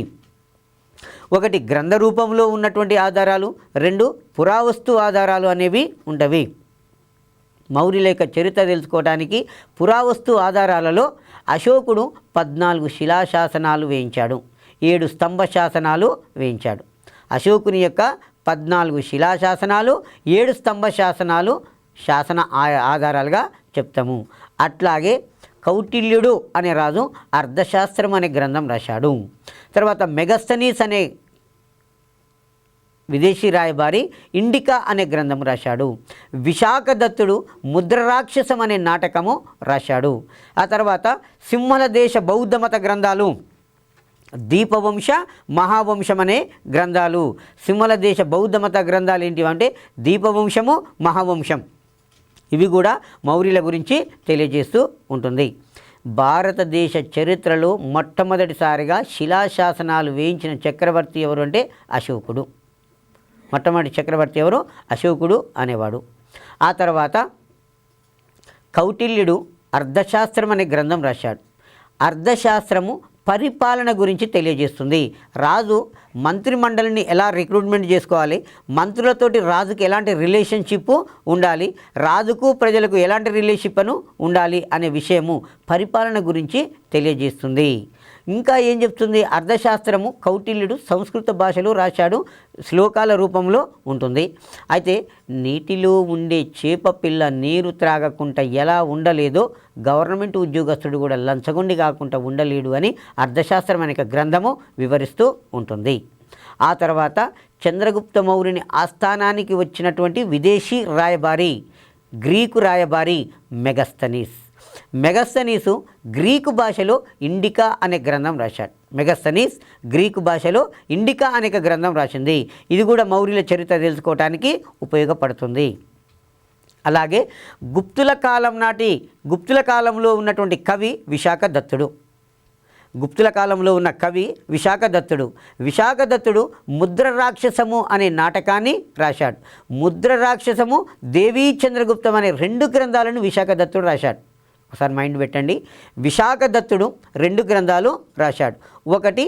S1: ఒకటి గ్రంథ రూపంలో ఉన్నటువంటి ఆధారాలు, 2 పురావస్తు ఆధారాలు అనేవి ఉంటవి. మౌర్యుల యొక్క చరిత్ర తెలుసుకోవడానికి పురావస్తు ఆధారాలలో అశోకుడు 14 శిలాశాసనాలు వేయించాడు, 7 స్తంభ శాసనాలు వేయించాడు. అశోకుని యొక్క 14 శిలాశాసనాలు, 7 స్తంభ శాసనాలు శాసన ఆధారాలుగా చెప్తాము. అట్లాగే కౌటిల్యుడు అనే రాజు అర్థశాస్త్రం అనే గ్రంథం రాశాడు. తర్వాత మెగస్తనీస్ అనే విదేశీ రాయబారి ఇండికా అనే గ్రంథం రాశాడు. విశాఖదత్తుడు ముద్రరాక్షసం అనే నాటకము రాశాడు. ఆ తర్వాత సింహల దేశ బౌద్ధ మత గ్రంథాలు దీపవంశ, మహావంశం అనే గ్రంథాలు. సింహల దేశ బౌద్ధ మత గ్రంథాలు ఏంటివంటే దీపవంశము, మహావంశం. ఇవి కూడా మౌర్యుల గురించి తెలియజేస్తూ ఉంటుంది. భారతదేశ చరిత్రలో మొట్టమొదటిసారిగా శిలాశాసనాలు వేయించిన చక్రవర్తి ఎవరు అంటే అశోకుడు. మొట్టమొదటి చక్రవర్తి ఎవరు? అశోకుడు అనేవాడు. ఆ తర్వాత కౌటిల్యుడు అర్థశాస్త్రం అనే గ్రంథం రాశాడు. అర్థశాస్త్రము పరిపాలన గురించి తెలియజేస్తుంది. రాజు మంత్రిమండలిని ఎలా రిక్రూట్మెంట్ చేసుకోవాలి, మంత్రులతోటి రాజుకు ఎలాంటి రిలేషన్షిప్ ఉండాలి, రాజుకు ప్రజలకు ఎలాంటి రిలేషన్షిప్ ఉండాలి అనే విషయము పరిపాలన గురించి తెలియజేస్తుంది. ఇంకా ఏం చెప్తుంది? అర్థశాస్త్రము కౌటిల్యుడు సంస్కృత భాషలో రాశాడు, శ్లోకాల రూపంలో ఉంటుంది. అయితే నీటిలో ఉండే చేప పిల్ల నీరు త్రాగకుండా ఎలా ఉండలేదో గవర్నమెంట్ ఉద్యోగస్తుడు కూడా లంచగొండి కాకుండా ఉండలేడు అని అర్థశాస్త్రం అనే గ్రంథము వివరిస్తూ ఉంటుంది. ఆ తర్వాత చంద్రగుప్త మౌర్యుని ఆస్థానానికి వచ్చినటువంటి విదేశీ రాయబారి, గ్రీకు రాయబారి మెగస్తనీస్. మెగస్తనీసు గ్రీకు భాషలో ఇండికా అనే గ్రంథం రాశాడు. మెగస్తనీస్ గ్రీకు భాషలో ఇండికా అనే గ్రంథం రాసింది. ఇది కూడా మౌర్యుల చరిత్ర తెలుసుకోవడానికి ఉపయోగపడుతుంది. అలాగే గుప్తుల కాలంలో ఉన్నటువంటి కవి విశాఖదత్తుడు. గుప్తుల కాలంలో ఉన్న కవి విశాఖదత్తుడు. విశాఖదత్తుడు ముద్ర రాక్షసము అనే నాటకాన్ని రాశాడు. ముద్ర రాక్షసము, దేవీ చంద్రగుప్తం అనే 2 గ్రంథాలను విశాఖదత్తుడు రాశాడు. ఒకసారి మైండ్ పెట్టండి. విశాఖదత్తుడు 2 గ్రంథాలు రాశాడు. ఒకటి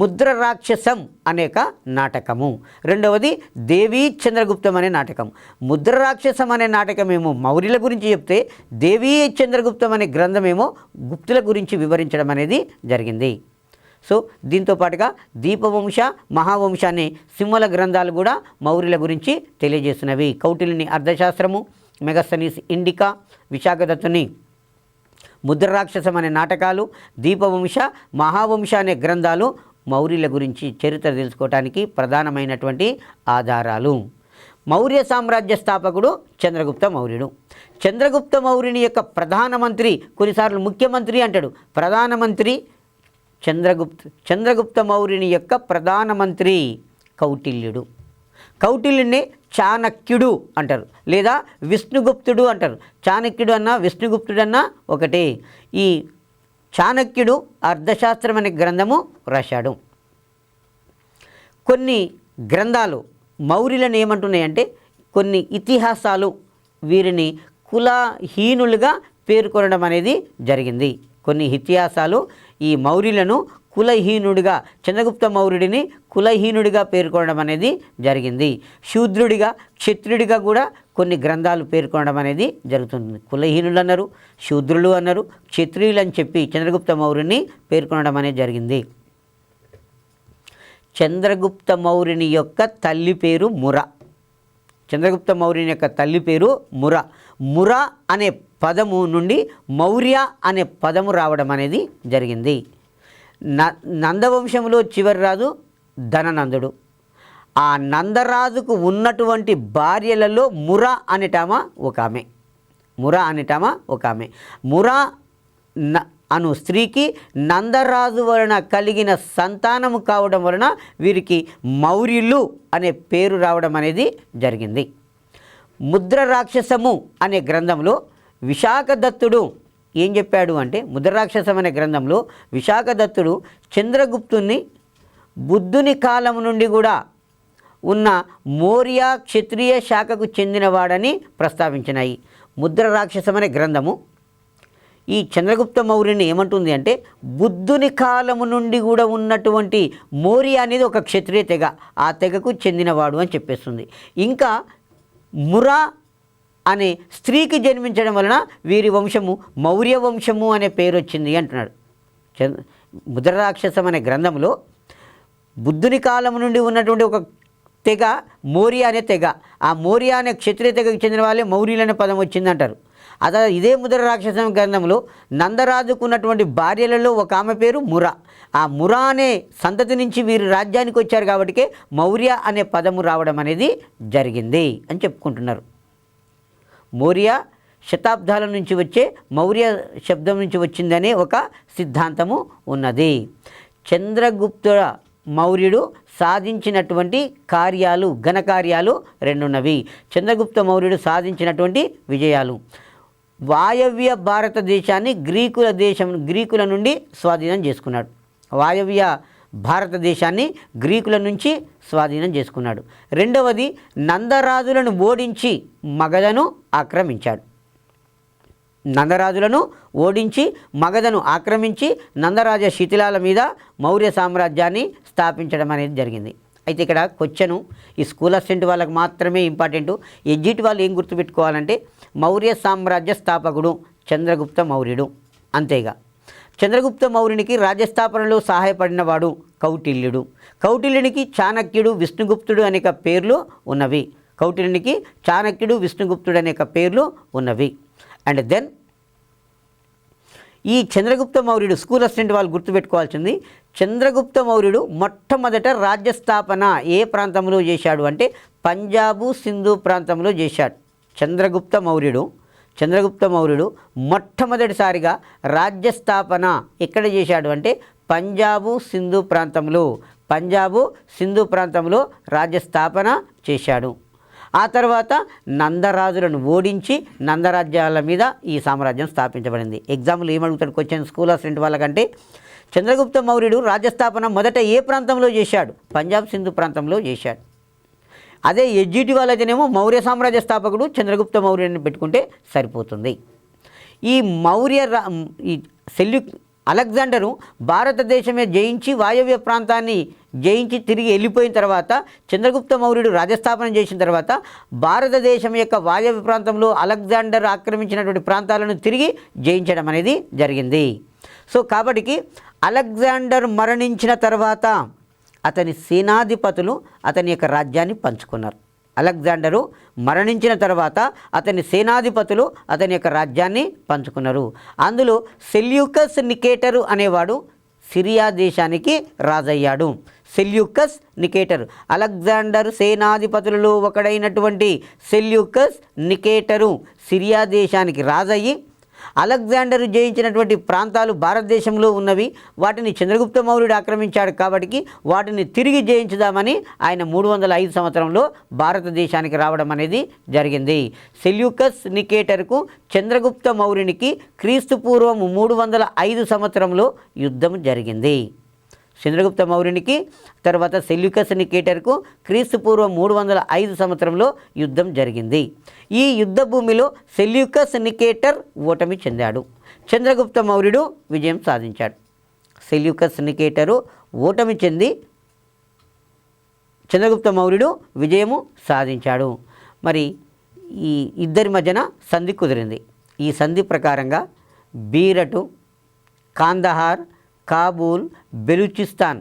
S1: ముద్ర రాక్షసం అనేక నాటకము, రెండవది దేవీ చంద్రగుప్తం అనే నాటకం. ముద్ర రాక్షసం అనే నాటకమేమో మౌర్యుల గురించి చెప్తే, దేవీ చంద్రగుప్తం అనే గ్రంథమేమో గుప్తుల గురించి వివరించడం అనేది జరిగింది. సో దీంతో పాటుగా దీపవంశ, మహావంశ అనే సింహల గ్రంథాలు కూడా మౌర్యుల గురించి తెలియజేస్తున్నవి. కౌటిల్యుని అర్థశాస్త్రము, మెగస్తనీస్ ఇండికా, విశాఖదత్తుని ముద్ర రాక్షసం అనే నాటకాలు, దీపవంశ, మహావంశ అనే గ్రంథాలు మౌర్యుల గురించి చరిత్ర తెలుసుకోవడానికి ప్రధానమైనటువంటి ఆధారాలు. మౌర్య సామ్రాజ్య స్థాపకుడు చంద్రగుప్త మౌర్యుడు. చంద్రగుప్త మౌర్యుని యొక్క ప్రధానమంత్రి, కొన్నిసార్లు ముఖ్యమంత్రి అంటాడు, ప్రధానమంత్రి చంద్రగుప్త మౌర్యుని యొక్క ప్రధానమంత్రి కౌటిల్యుడు. కౌటిల్యుడిని చాణక్యుడు అంటారు, లేదా విష్ణుగుప్తుడు అంటారు. చాణక్యుడు అన్నా విష్ణుగుప్తుడు అన్నా ఒకటే. ఈ చాణక్యుడు అర్థశాస్త్రం అనే గ్రంథము రాశాడు. కొన్ని గ్రంథాలు మౌర్యులను ఏమంటున్నాయంటే, కొన్ని ఇతిహాసాలు వీరిని కులహీనులుగా పేర్కొనడం అనేది జరిగింది. కొన్ని ఇతిహాసాలు ఈ మౌర్యులను కులహీనుడిగా, చంద్రగుప్త మౌర్యుడిని కులహీనుడిగా పేర్కొనడం అనేది జరిగింది. శూద్రుడిగా, క్షత్రుడిగా కూడా కొన్ని గ్రంథాలు పేర్కొనడం అనేది జరుగుతుంది. కులహీనులు అన్నారు, శూద్రులు అన్నారు, క్షత్రియులు అని చెప్పి చంద్రగుప్త మౌర్యుని పేర్కొనడం అనేది జరిగింది. చంద్రగుప్త మౌర్యుని యొక్క తల్లి పేరు ముర. చంద్రగుప్త మౌర్యుని యొక్క తల్లి పేరు ముర. ముర అనే పదము నుండి మౌర్య అనే పదము రావడం అనేది జరిగింది. నందవంశంలో చివరి రాజు ధననందుడు. ఆ నందరాజుకు ఉన్నటువంటి భార్యలలో ముర అనేటామ ఒక ఆమె. ముర అను స్త్రీకి నందరాజు వలన కలిగిన సంతానము కావడం వలన వీరికి మౌర్యులు అనే పేరు రావడం అనేది జరిగింది. ముద్ర రాక్షసము అనే గ్రంథంలో విశాఖదత్తుడు ఏం చెప్పాడు అంటే, ముద్రరాక్షసం అనే గ్రంథంలో విశాఖదత్తుడు చంద్రగుప్తుని బుద్ధుని కాలం నుండి కూడా ఉన్న మౌర్య క్షత్రియ శాఖకు చెందినవాడని ప్రస్తావించినాయి. ముద్రరాక్షసం అనే గ్రంథము ఈ చంద్రగుప్త మౌర్యుని ఏమంటుంది అంటే, బుద్ధుని కాలము నుండి కూడా ఉన్నటువంటి మౌర్య అనేది ఒక క్షత్రియ తెగ, ఆ తెగకు చెందినవాడు అని చెప్పేస్తుంది. ఇంకా మురా అనే స్త్రీకి జన్మించడం వలన వీరి వంశము మౌర్య వంశము అనే పేరు వచ్చింది అంటున్నాడు. ముద్ర రాక్షసం అనే గ్రంథంలో బుద్ధుని కాలం నుండి ఉన్నటువంటి ఒక తెగ మౌర్య అనే తెగ, ఆ మౌర్య అనే క్షత్రియ తెగకు చెందిన వాళ్ళే మౌర్యులు అనే పదం వచ్చిందంటారు. అదే ఇదే ముద్ర రాక్షసం గ్రంథంలో నందరాజుకు ఉన్నటువంటి భార్యలలో ఒక ఆమె పేరు ముర. ఆ ముర అనే సంతతి నుంచి వీరు రాజ్యానికి వచ్చారు కాబట్టి మౌర్య అనే పదము రావడం అనేది జరిగింది అని చెప్పుకుంటున్నారు. మౌర్య శతాబ్దాల నుంచి వచ్చే మౌర్య శబ్దం నుంచి వచ్చిందనే ఒక సిద్ధాంతము ఉన్నది. చంద్రగుప్త మౌర్యుడు సాధించినటువంటి కార్యాలు, ఘనకార్యాలు రెండున్నవి. చంద్రగుప్త మౌర్యుడు సాధించినటువంటి విజయాలు: వాయవ్య భారతదేశాన్ని గ్రీకుల నుండి స్వాధీనం చేసుకున్నాడు. వాయవ్య భారతదేశాన్ని గ్రీకుల నుంచి స్వాధీనం చేసుకున్నాడు. రెండవది, నందరాజులను ఓడించి మగధను ఆక్రమించాడు. నందరాజులను ఓడించి మగధను ఆక్రమించి నందరాజ శిథిలాల మీద మౌర్య సామ్రాజ్యాన్ని స్థాపించడం అనేది జరిగింది. అయితే ఇక్కడ క్వశ్చను ఈ స్కూల్ అసిస్టెంట్ వాళ్ళకి మాత్రమే ఇంపార్టెంటు. ఎడ్జిట్ వాళ్ళు ఏం గుర్తుపెట్టుకోవాలంటే మౌర్య సామ్రాజ్య స్థాపకుడు చంద్రగుప్త మౌర్యుడు, అంతేగా. చంద్రగుప్త మౌర్యునికి రాజ్యస్థాపనలో సహాయపడినవాడు కౌటిల్యుడు. కౌటిల్యునికి చాణక్యుడు, విష్ణుగుప్తుడు అనేక పేర్లు ఉన్నవి. కౌటిల్యునికి చాణక్యుడు, విష్ణుగుప్తుడు అనేక పేర్లు ఉన్నవి. అండ్ దెన్ ఈ చంద్రగుప్త మౌర్యుడు స్కూల్ అసిస్టెంట్ వాళ్ళు గుర్తుపెట్టుకోవాల్సింది, చంద్రగుప్త మౌర్యుడు మొట్టమొదట రాజ్యస్థాపన ఏ ప్రాంతంలో చేశాడు అంటే పంజాబు, సింధు ప్రాంతంలో చేశాడు. చంద్రగుప్త మౌర్యుడు మొట్టమొదటిసారిగా రాజ్యస్థాపన ఎక్కడ చేశాడు అంటే పంజాబు, సింధు ప్రాంతంలో రాజ్యస్థాపన చేశాడు. ఆ తర్వాత నందరాజులను ఓడించి నందరాజ్యాల మీద ఈ సామ్రాజ్యం స్థాపించబడింది. ఎగ్జాంపుల్ ఏమడుగుతాడు క్వశ్చన్ స్కూల్ అసిస్టెంట్ వాళ్ళకంటే, చంద్రగుప్త మౌర్యుడు రాజ్యస్థాపన మొదట ఏ ప్రాంతంలో చేశాడు? పంజాబ్, సింధు ప్రాంతంలో చేశాడు. అదే ఎడ్జిటి వాళ్ళైతేనేమో మౌర్య సామ్రాజ్య స్థాపకుడు చంద్రగుప్త మౌర్యుడిని పెట్టుకుంటే సరిపోతుంది. ఈ అలెగ్జాండరు భారతదేశమే జయించి వాయవ్య ప్రాంతాన్ని జయించి తిరిగి వెళ్ళిపోయిన తర్వాత చంద్రగుప్త మౌర్యుడు రాజ్యస్థాపన చేసిన తర్వాత భారతదేశం యొక్క వాయవ్య ప్రాంతంలో అలెగ్జాండర్ ఆక్రమించినటువంటి ప్రాంతాలను తిరిగి జయించడం అనేది జరిగింది. సో కాబట్టి అలెగ్జాండర్ మరణించిన తర్వాత అతని సేనాధిపతులు అతని యొక్క రాజ్యాన్ని పంచుకున్నారు. అలెగ్జాండరు మరణించిన తర్వాత అతని సేనాధిపతులు అతని యొక్క రాజ్యాన్ని పంచుకున్నారు. అందులో సెల్యూకస్ నికేటరు అనేవాడు సిరియా దేశానికి రాజయ్యాడు. సెల్యూకస్ నికేటర్, అలెగ్జాండర్ సేనాధిపతులలో ఒకడైనటువంటి సెల్యూకస్ నికేటరు సిరియా దేశానికి రాజయ్యి అలెగ్జాండర్ జయించినటువంటి ప్రాంతాలు భారతదేశంలో ఉన్నవి, వాటిని చంద్రగుప్త మౌర్యుడు ఆక్రమించాడు కాబట్టి వాటిని తిరిగి జయించుదామని ఆయన 305 సంవత్సరంలో భారతదేశానికి రావడం అనేది జరిగింది. సెల్యూకస్ నికేటర్కు చంద్రగుప్త మౌర్యునికి క్రీస్తుపూర్వం 305 సంవత్సరంలో యుద్ధం జరిగింది. చంద్రగుప్త మౌర్యునికి తర్వాత సెల్యూకస్ నికేటర్కు క్రీస్తుపూర్వం 305 సంవత్సరంలో యుద్ధం జరిగింది. ఈ యుద్ధ భూమిలో సెల్యూకస్ నికేటర్ ఓటమి చెందాడు, చంద్రగుప్త మౌర్యుడు విజయం సాధించాడు. సెల్యూకస్ నికేటరు ఓటమి చెంది చంద్రగుప్త మౌర్యుడు విజయము సాధించాడు. మరి ఈ ఇద్దరి మధ్యన సంధి కుదిరింది. ఈ సంధి ప్రకారంగా బీరటు, కాందహార్, కాబూల్, బెలూచిస్తాన్,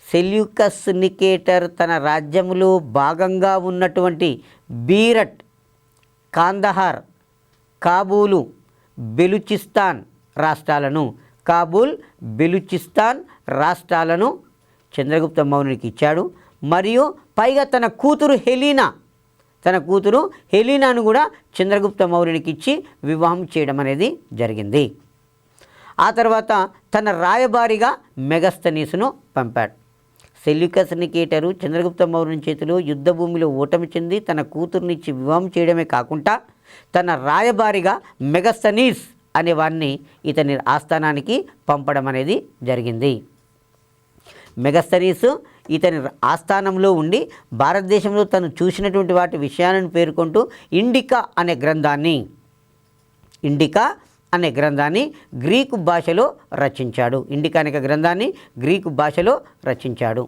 S1: సెల్యూకస్ నికేటర్ తన రాజ్యములో భాగంగా ఉన్నటువంటి బీరట్, కాందహార్, కాబూలు, బెలూచిస్తాన్ రాష్ట్రాలను చంద్రగుప్త మౌర్యునికి ఇచ్చాడు. మరియు పైగా తన కూతురు హెలీనాను కూడా చంద్రగుప్త మౌర్యునికి ఇచ్చి వివాహం చేయడం అనేది జరిగింది. ఆ తర్వాత తన రాయబారిగా మెగస్తనీసును పంపాడు. సెల్యూకస్ నికేటరు చంద్రగుప్త మౌర్యుని చేతిలో యుద్ధ భూమిలో ఓటమి చెంది తన కూతురునిచ్చి వివాహం చేయడమే కాకుండా తన రాయబారిగా మెగస్తనీస్ అనేవాడిని ఇతని ఆస్థానానికి పంపడం అనేది జరిగింది. మెగస్తనీస్ ఇతని ఆస్థానంలో ఉండి భారతదేశంలో తను చూసినటువంటి వాటి విషయాలను పేర్కొంటూ ఇండికా అనే గ్రంథాన్ని గ్రీకు భాషలో రచించాడు. ఇండికా అనే గ్రంథాన్ని గ్రీకు భాషలో రచించాడు.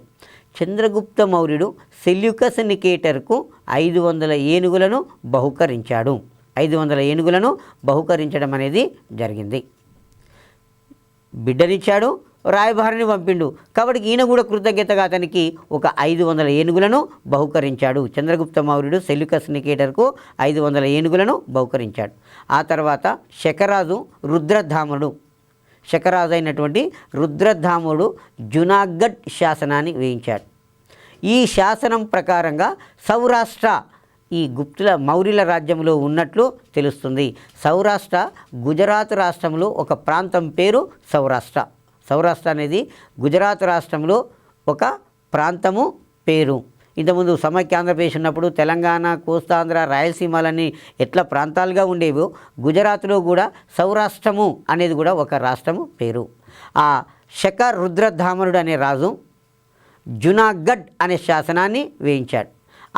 S1: చంద్రగుప్త మౌర్యుడు సెల్యూకస్ నికేటర్కు 500 ఏనుగులను బహుకరించాడు. 500 ఏనుగులను బహుకరించడం అనేది జరిగింది. బిడ్డనిచ్చాడు, రాయబారిని పంపిండు, కాబట్టి ఈయన కూడా కృతజ్ఞతగా అతనికి ఒక 500 ఏనుగులను బహుకరించాడు. చంద్రగుప్త మౌర్యుడు సెల్యూకస్ నికేటర్కు 500 ఏనుగులను బహుకరించాడు. ఆ తర్వాత శకరాజు అయినటువంటి రుద్రధాముడు జునాగఢ్ శాసనాన్ని వేయించాడు. ఈ శాసనం ప్రకారంగా సౌరాష్ట్ర ఈ మౌర్యుల రాజ్యంలో ఉన్నట్లు తెలుస్తుంది. సౌరాష్ట్ర గుజరాత్ రాష్ట్రంలో ఒక ప్రాంతం పేరు సౌరాష్ట్ర. సౌరాష్ట్ర అనేది గుజరాత్ రాష్ట్రంలో ఒక ప్రాంతము పేరు. ఇంతకుముందు సమైక్య ఆంధ్రప్రదేశ్ ఉన్నప్పుడు తెలంగాణ, కోస్తాంధ్ర, రాయలసీమలన్నీ ఎట్లా ప్రాంతాలుగా ఉండేవో గుజరాత్లో కూడా సౌరాష్ట్రము అనేది కూడా ఒక రాష్ట్రము పేరు. ఆ శక రుద్రధామనుడు అనే రాజు జునాగఢ్ అనే శాసనాన్ని వేయించాడు.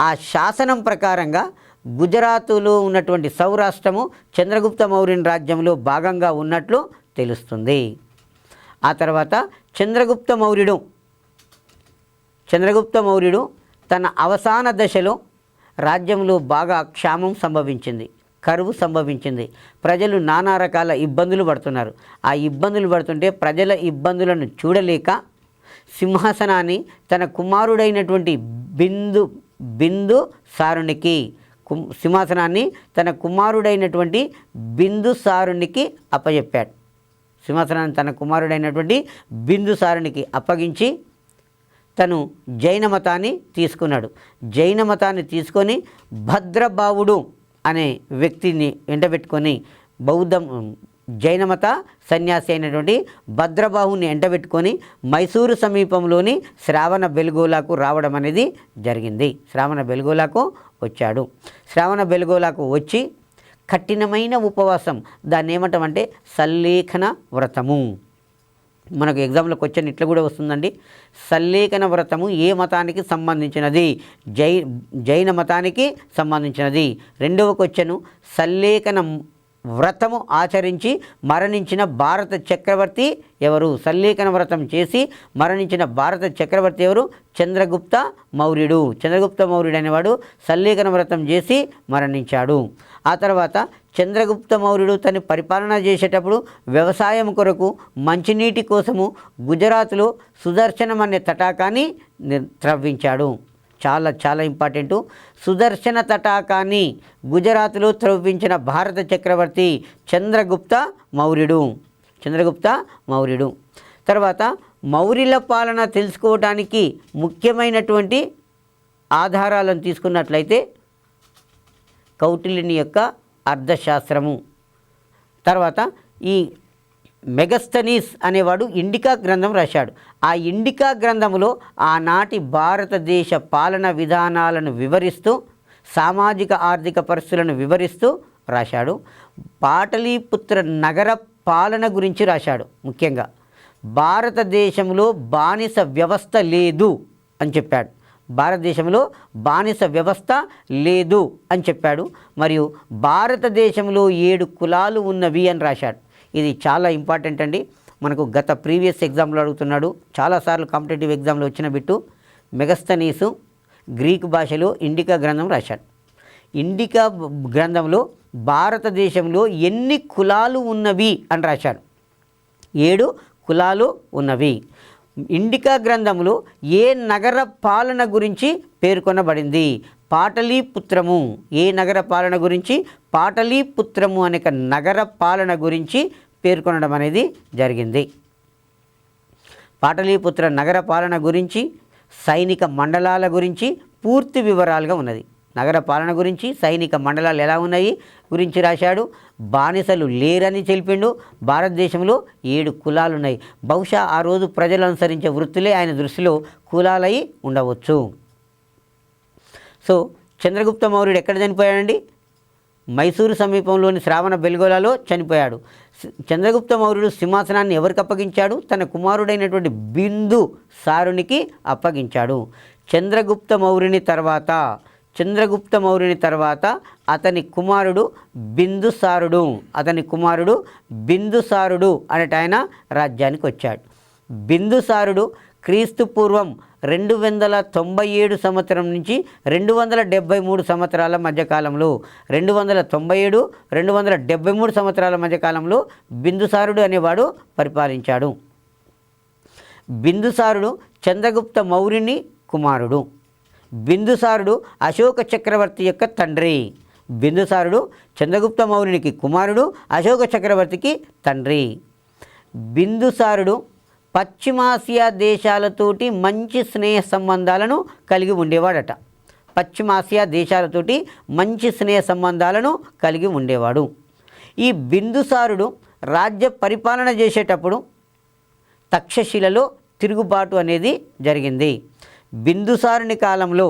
S1: ఆ శాసనం ప్రకారంగా గుజరాతులో ఉన్నటువంటి సౌరాష్ట్రము చంద్రగుప్త మౌర్యుని రాజ్యంలో భాగంగా ఉన్నట్లు తెలుస్తుంది. ఆ తర్వాత చంద్రగుప్త మౌర్యుడు తన అవసాన దశలో రాజ్యంలో బాగా క్షామం సంభవించింది, కరువు సంభవించింది. ప్రజలు నానా రకాల ఇబ్బందులు పడుతున్నారు. ఆ ఇబ్బందులు పడుతుంటే ప్రజల ఇబ్బందులను చూడలేక సింహాసనాన్ని తన కుమారుడైనటువంటి బిందుసారునికి అప్పచెప్పాడు. సింహాసనాన్ని తన కుమారుడైనటువంటి బిందుసారునికి అప్పగించి తను జైన మతాన్ని తీసుకున్నాడు. జైన మతాన్ని తీసుకొని భద్రబావుడు అనే వ్యక్తిని వెంటబెట్టుకొని జైన మత సన్యాసి అయినటువంటి భద్రబాహుని వెంటబెట్టుకొని మైసూరు సమీపంలోని శ్రావణ బెల్గోలాకు రావడం అనేది జరిగింది. శ్రావణ బెల్గోలాకు వచ్చాడు. శ్రావణ బెల్గోలాకు వచ్చి కఠినమైన ఉపవాసం, దాన్ని ఏమంటామంటే సల్లేఖన వ్రతము. మనకు ఎగ్జామ్లో క్వశ్చన్ ఇట్లా కూడా వస్తుందండి. సల్లేఖన వ్రతము ఏ మతానికి సంబంధించినది? జైన మతానికి సంబంధించినది. రెండవ క్వశ్చను సల్లేఖన వ్రతము ఆచరించి మరణించిన భారత చక్రవర్తి ఎవరు? సల్లేఖన వ్రతం చేసి మరణించిన భారత చక్రవర్తి ఎవరు? చంద్రగుప్త మౌర్యుడు. చంద్రగుప్త మౌర్యుడు అనేవాడు సల్లేఖన వ్రతం చేసి మరణించాడు. ఆ తర్వాత చంద్రగుప్త మౌర్యుడు తను పరిపాలన చేసేటప్పుడు వ్యవసాయం కొరకు మంచినీటి కోసము గుజరాత్లో సుదర్శనం అనే తటాకాన్ని త్రవ్వించాడు. చాలా చాలా ఇంపార్టెంటు. సుదర్శన తటాకాన్ని గుజరాత్లో త్రవ్వించిన భారత చక్రవర్తి చంద్రగుప్త మౌర్యుడు. తర్వాత మౌర్యుల పాలన తెలుసుకోవడానికి ముఖ్యమైనటువంటి ఆధారాలను తీసుకున్నట్లయితే కౌటిల్యుని యొక్క అర్థశాస్త్రము. తర్వాత ఈ మెగస్తనీస్ అనేవాడు ఇండికా గ్రంథం రాశాడు. ఆ ఇండికా గ్రంథంలో ఆనాటి భారతదేశ పాలన విధానాలను వివరిస్తూ సామాజిక ఆర్థిక పరిస్థితులను వివరిస్తూ రాశాడు. పాటలీపుత్ర నగర పాలన గురించి రాశాడు. ముఖ్యంగా భారతదేశంలో బానిస వ్యవస్థ లేదు అని చెప్పాడు. భారతదేశంలో బానిస వ్యవస్థ లేదు అని చెప్పాడు. మరియు భారతదేశంలో 7 కులాలు ఉన్నవి అని రాశాడు. ఇది చాలా ఇంపార్టెంట్ అండి. మనకు గత ప్రీవియస్ ఎగ్జామ్లో అడుగుతున్నాడు, చాలాసార్లు కాంపిటేటివ్ ఎగ్జామ్లో వచ్చిన బిట్టు. మెగస్తనీసు గ్రీకు భాషలో ఇండికా గ్రంథం రాశాడు. ఇండికా గ్రంథంలో భారతదేశంలో ఎన్ని కులాలు ఉన్నవి అని రాశాడు. 7 కులాలు ఉన్నవి. ఇండికా గ్రంథంలో ఏ నగర పాలన గురించి పేర్కొనబడింది? పాటలీపుత్రము. ఏ నగర పాలన గురించి? పాటలీపుత్రము అనే నగర పాలన గురించి పేర్కొనడం అనేది జరిగింది. పాటలీపుత్ర నగర పాలన గురించి, సైనిక మండలాల గురించి పూర్తి వివరాలుగా ఉన్నది. నగర పాలన గురించి, సైనిక మండలాలు ఎలా ఉన్నాయి గురించి రాశాడు. బానిసలు లేరని తెలిపిండు. భారతదేశంలో 7 కులాలు ఉన్నాయి. బహుశా ఆ రోజు ప్రజలు అనుసరించే వృత్తులే ఆయన దృష్టిలో కులాలై ఉండవచ్చు. సో చంద్రగుప్త మౌర్యుడు ఎక్కడ చనిపోయాడండి? మైసూరు సమీపంలోని శ్రావణ బెల్గోలాలో చనిపోయాడు. చంద్రగుప్త మౌర్యుడు సింహాసనాన్ని ఎవరికి అప్పగించాడు? తన కుమారుడైనటువంటి బిందుసారునికి అప్పగించాడు. చంద్రగుప్త మౌర్యుని తర్వాత అతని కుమారుడు బిందుసారుడు అనేట ఆయన రాజ్యానికి వచ్చాడు. బిందుసారుడు క్రీస్తు పూర్వం 297 సంవత్సరం నుంచి 273 సంవత్సరాల మధ్యకాలంలో 297 273 సంవత్సరాల మధ్యకాలంలో బిందుసారుడు అనేవాడు పరిపాలించాడు. బిందుసారుడు చంద్రగుప్త మౌర్యుని కుమారుడు. బిందుసారుడు అశోక చక్రవర్తి యొక్క తండ్రి. బిందుసారుడు చంద్రగుప్త మౌర్యునికి కుమారుడు, అశోక చక్రవర్తికి తండ్రి. బిందుసారుడు పశ్చిమాసియా దేశాలతోటి మంచి స్నేహ సంబంధాలను కలిగి ఉండేవాడట. పశ్చిమాసియా దేశాలతోటి మంచి స్నేహ సంబంధాలను కలిగి ఉండేవాడు. ఈ బిందుసారుడు రాజ్య పరిపాలన చేసేటప్పుడు తక్షశిలలో తిరుగుబాటు అనేది జరిగింది. బిందుసారుని కాలంలో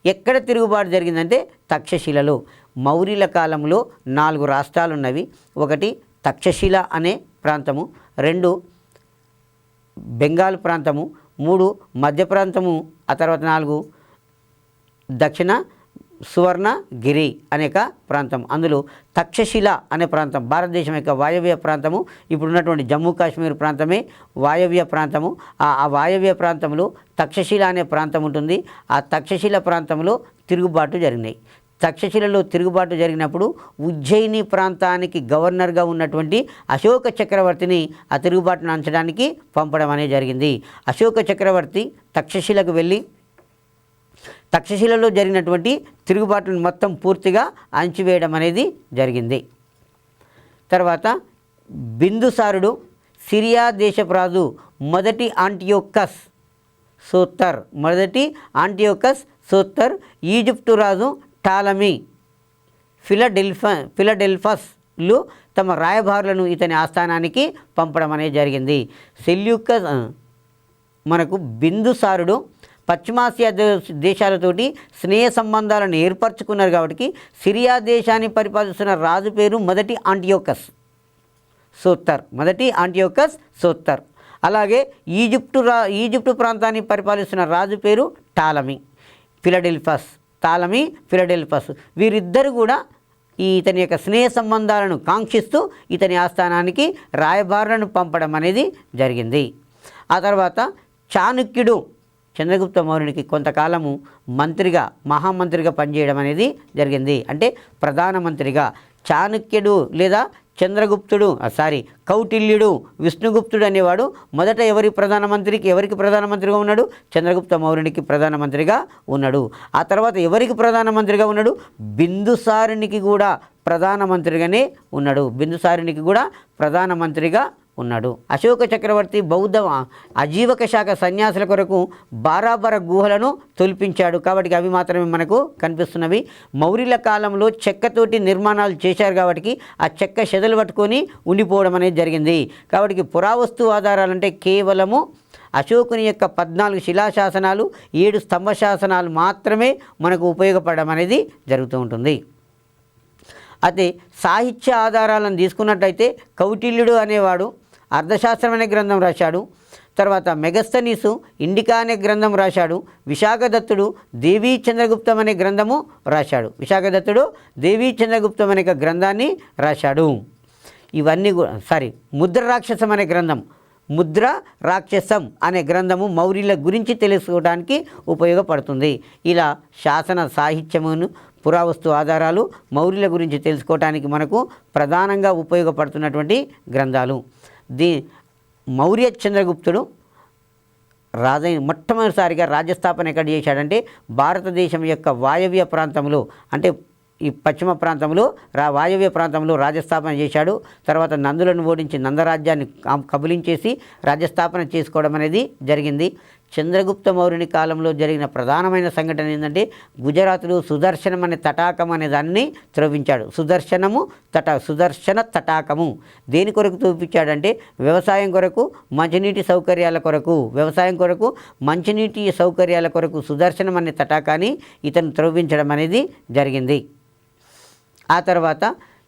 S1: ఎక్కడ తిరుగుబాటు జరిగిందంటే తక్షశిలలో. మౌర్యుల కాలంలో 4 రాష్ట్రాలు ఉన్నవి. 1 తక్షశిల అనే ప్రాంతము, 2 బెంగాల్ ప్రాంతము, 3 మధ్య ప్రాంతము, ఆ తర్వాత 4 దక్షిణ సువర్ణగిరి అనేక ప్రాంతం. అందులో తక్షశిల అనే ప్రాంతం భారతదేశం యొక్క వాయవ్య ప్రాంతము. ఇప్పుడున్నటువంటి జమ్మూ కాశ్మీర్ ప్రాంతమే వాయవ్య ప్రాంతము. ఆ వాయవ్య ప్రాంతంలో తక్షశిల అనే ప్రాంతం ఉంటుంది. ఆ తక్షశిల ప్రాంతంలో తిరుగుబాటు జరిగినాయి. తక్షశిలలో తిరుగుబాటు జరిగినప్పుడు ఉజ్జయిని ప్రాంతానికి గవర్నర్గా ఉన్నటువంటి అశోక చక్రవర్తిని ఆ తిరుగుబాటును అంచడానికి పంపడం అనేది జరిగింది. అశోక చక్రవర్తి తక్షశిలకు వెళ్ళి తక్షశిలలో జరిగినటువంటి తిరుగుబాటును మొత్తం పూర్తిగా అణచివేయడం అనేది జరిగింది. తర్వాత బిందుసారుడు సిరియా దేశపురాజు మొదటి ఆంటియోకస్ సోత్తర్, ఈజిప్టు రాజు టాలమీ ఫిలడెల్ఫస్లు తమ రాయబారులను ఇతని ఆస్థానానికి పంపడం అనేది జరిగింది. సెల్యూకస్ మనకు బిందుసారుడు పశ్చిమాసియా దేశాలతోటి స్నేహ సంబంధాలను ఏర్పరచుకున్నారు. కాబట్టి సిరియా దేశాన్ని పరిపాలిస్తున్న రాజు పేరు మొదటి ఆంటియోకస్ సోత్తర్. అలాగే ఈజిప్టు ప్రాంతాన్ని పరిపాలిస్తున్న రాజు పేరు టాలమీ ఫిలడెల్ఫస్. వీరిద్దరు కూడా ఇతని యొక్క స్నేహ సంబంధాలను కాంక్షిస్తూ ఇతని ఆస్థానానికి రాయబారులను పంపడం అనేది జరిగింది. ఆ తర్వాత చాణక్యుడు చంద్రగుప్త మౌర్యునికి కొంతకాలము మహామంత్రిగా పనిచేయడం అనేది జరిగింది. అంటే ప్రధానమంత్రిగా. చాణక్యుడు లేదా కౌటిల్యుడు, విష్ణుగుప్తుడు అనేవాడు మొదట ఎవరికి ప్రధానమంత్రిగా ఉన్నాడు? చంద్రగుప్త మౌర్యునికి ప్రధానమంత్రిగా ఉన్నాడు. ఆ తర్వాత ఎవరికి ప్రధానమంత్రిగా ఉన్నాడు? బిందుసారునికి కూడా ప్రధానమంత్రిగానే ఉన్నాడు. అశోక చక్రవర్తి బౌద్ధ అజీవక శాఖ సన్యాసుల కొరకు బారాబర గుహలను తొలిపించాడు. కాబట్టి అవి మాత్రమే మనకు కనిపిస్తున్నవి. మౌర్యుల కాలంలో చెక్కతోటి నిర్మాణాలు చేశారు కాబట్టి ఆ చెక్క చెదలు పట్టుకొని ఉండిపోవడం అనేది జరిగింది. కాబట్టి పురావస్తు ఆధారాలంటే కేవలము అశోకుని యొక్క 14 శిలాశాసనాలు, 7 స్తంభ శాసనాలు మాత్రమే మనకు ఉపయోగపడడం అనేది జరుగుతూ ఉంటుంది. అయితే సాహిత్య ఆధారాలను తీసుకున్నట్టయితే కౌటిల్యుడు అనేవాడు అర్థశాస్త్రం అనే గ్రంథం రాశాడు. తర్వాత మెగస్తనీసు ఇండికా అనే గ్రంథం రాశాడు. విశాఖదత్తుడు దేవీ చంద్రగుప్తం అనే గ్రంథము రాశాడు. గ్రంథాన్ని రాశాడు. ఇవన్నీ ముద్ర రాక్షసం అనే గ్రంథము మౌర్యుల గురించి తెలుసుకోవడానికి ఉపయోగపడుతుంది. ఇలా శాసన సాహిత్యమును, పురావస్తు ఆధారాలు మౌర్యుల గురించి తెలుసుకోవడానికి మనకు ప్రధానంగా ఉపయోగపడుతున్నటువంటి గ్రంథాలు. మౌర్య చంద్రగుప్తుడు మొట్టమొదటిసారిగా రాజ్యస్థాపన ఎక్కడ చేశాడంటే భారతదేశం యొక్క వాయవ్య ప్రాంతంలో, అంటే ఈ పశ్చిమ ప్రాంతంలో వాయవ్య ప్రాంతంలో రాజ్యస్థాపన చేశాడు. తర్వాత నందులను ఓడించి నందరాజ్యాన్ని కబలించేసి రాజ్యస్థాపన చేసుకోవడం అనేది జరిగింది. చంద్రగుప్త మౌర్యుని కాలంలో జరిగిన ప్రధానమైన సంఘటన ఏంటంటే గుజరాత్లో సుదర్శనం అనే తటాకం అనే దాన్ని త్రవ్వించాడు. సుదర్శన తటాకము దేని కొరకు చూపించాడంటే వ్యవసాయం కొరకు, మంచినీటి సౌకర్యాల కొరకు సుదర్శనం అనే తటాకాన్ని ఇతను త్రవ్వించడం అనేది జరిగింది. ఆ తర్వాత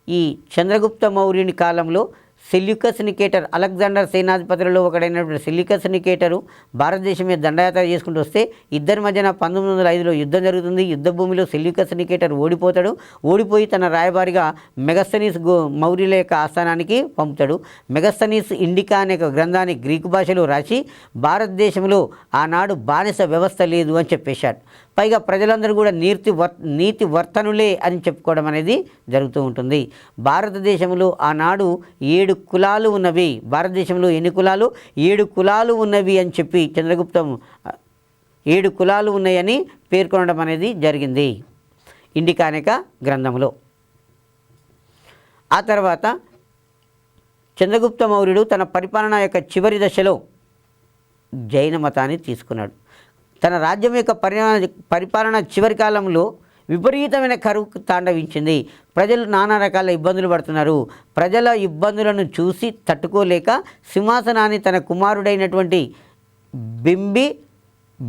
S1: ఈ చంద్రగుప్త మౌర్యుని కాలంలో సెల్యూకస్ నికేటర్, అలెగ్జాండర్ సేనాధిపతులలో ఒకడైనటువంటి సెల్యూకస్ నికేటరు భారతదేశం మీద దండయాత్ర చేసుకుంటూ వస్తే ఇద్దరి మధ్యన 1905లో యుద్ధం జరుగుతుంది. యుద్ధ భూమిలో సెల్యూకస్ నికేటర్ ఓడిపోతాడు. ఓడిపోయి తన రాయబారిగా మెగస్తనీస్ మౌర్యుల యొక్క ఆస్థానానికి పంపుతాడు. మెగస్తనీస్ ఇండికా అనే గ్రంథాన్ని గ్రీకు భాషలో రాసి భారతదేశంలో ఆనాడు బానిస వ్యవస్థ లేదు అని చెప్పేశాడు. పైగా ప్రజలందరూ కూడా నీతి వర్తనులే అని చెప్పుకోవడం అనేది జరుగుతూ ఉంటుంది. భారతదేశంలో ఆనాడు 7 కులాలు ఉన్నవి. భారతదేశంలో ఎన్ని కులాలు? 7 కులాలు ఉన్నవి అని చెప్పి చంద్రగుప్తం 7 కులాలు ఉన్నాయని పేర్కొనడం అనేది జరిగింది ఇండికా అనేక గ్రంథంలో. ఆ తర్వాత చంద్రగుప్త మౌర్యుడు తన పరిపాలన యొక్క చివరి దశలో జైన మతాన్ని తీసుకున్నాడు. తన రాజ్యం యొక్క పరిపాలన చివరి కాలంలో విపరీతమైన కరువు తాండవించింది. ప్రజలు నానా రకాల ఇబ్బందులు పడుతున్నారు. ప్రజల ఇబ్బందులను చూసి తట్టుకోలేక సింహాసనాన్ని తన కుమారుడైనటువంటి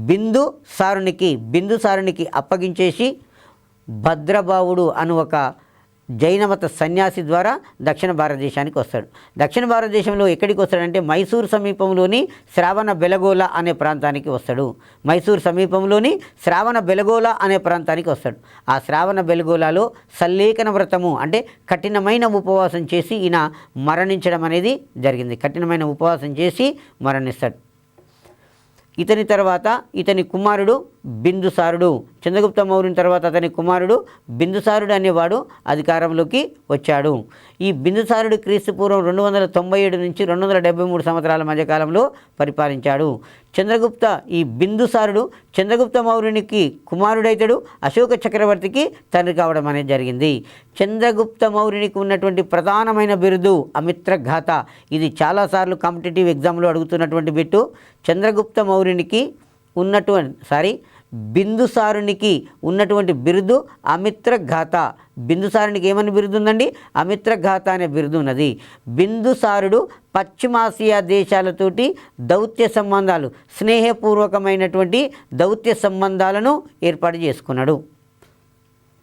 S1: బిందుసారునికి అప్పగించేసి భద్రబావుడు అను ఒక జైనమత సన్యాసి ద్వారా దక్షిణ భారతదేశానికి వస్తాడు. దక్షిణ భారతదేశంలో ఎక్కడికి వస్తాడంటే మైసూరు సమీపంలోని శ్రావణ బెలగోళ అనే ప్రాంతానికి వస్తాడు. మైసూరు సమీపంలోని శ్రావణ బెలగోళ అనే ప్రాంతానికి వస్తాడు. ఆ శ్రావణ బెలగోళలో సల్లేఖన వ్రతము అంటే కఠినమైన ఉపవాసం చేసి ఈయన మరణించడం అనేది జరిగింది. కఠినమైన ఉపవాసం చేసి మరణిస్తాడు. ఇతని తర్వాత ఇతని కుమారుడు బిందుసారుడు, చంద్రగుప్త మౌర్యుని తర్వాత అతని కుమారుడు బిందుసారుడు అనేవాడు అధికారంలోకి వచ్చాడు. ఈ బిందుసారుడు క్రీస్తుపూర్వం 297 నుంచి 273 సంవత్సరాల మధ్యకాలంలో పరిపాలించాడు. ఈ బిందుసారుడు చంద్రగుప్త మౌర్యునికి కుమారుడైతాడు. అశోక చక్రవర్తికి తండ్రి కావడం అనేది జరిగింది. చంద్రగుప్త మౌర్యునికి ఉన్నటువంటి ప్రధానమైన బిరుదు అమిత్రఘాత. ఇది చాలాసార్లు కాంపిటేటివ్ ఎగ్జామ్లో అడుగుతున్నటువంటి బిట్టు. చంద్రగుప్త మౌర్యునికి బిందుసారునికి ఉన్నటువంటి బిరుదు అమిత్రఘాత. బిందుసారునికి ఏమని బిరుదు ఉందండి? అమిత్రఘాత అనే బిరుదు ఉన్నది. బిందుసారుడు పశ్చిమాసియా దేశాలతోటి దౌత్య సంబంధాలు, స్నేహపూర్వకమైనటువంటి దౌత్య సంబంధాలను ఏర్పాటు చేసుకున్నాడు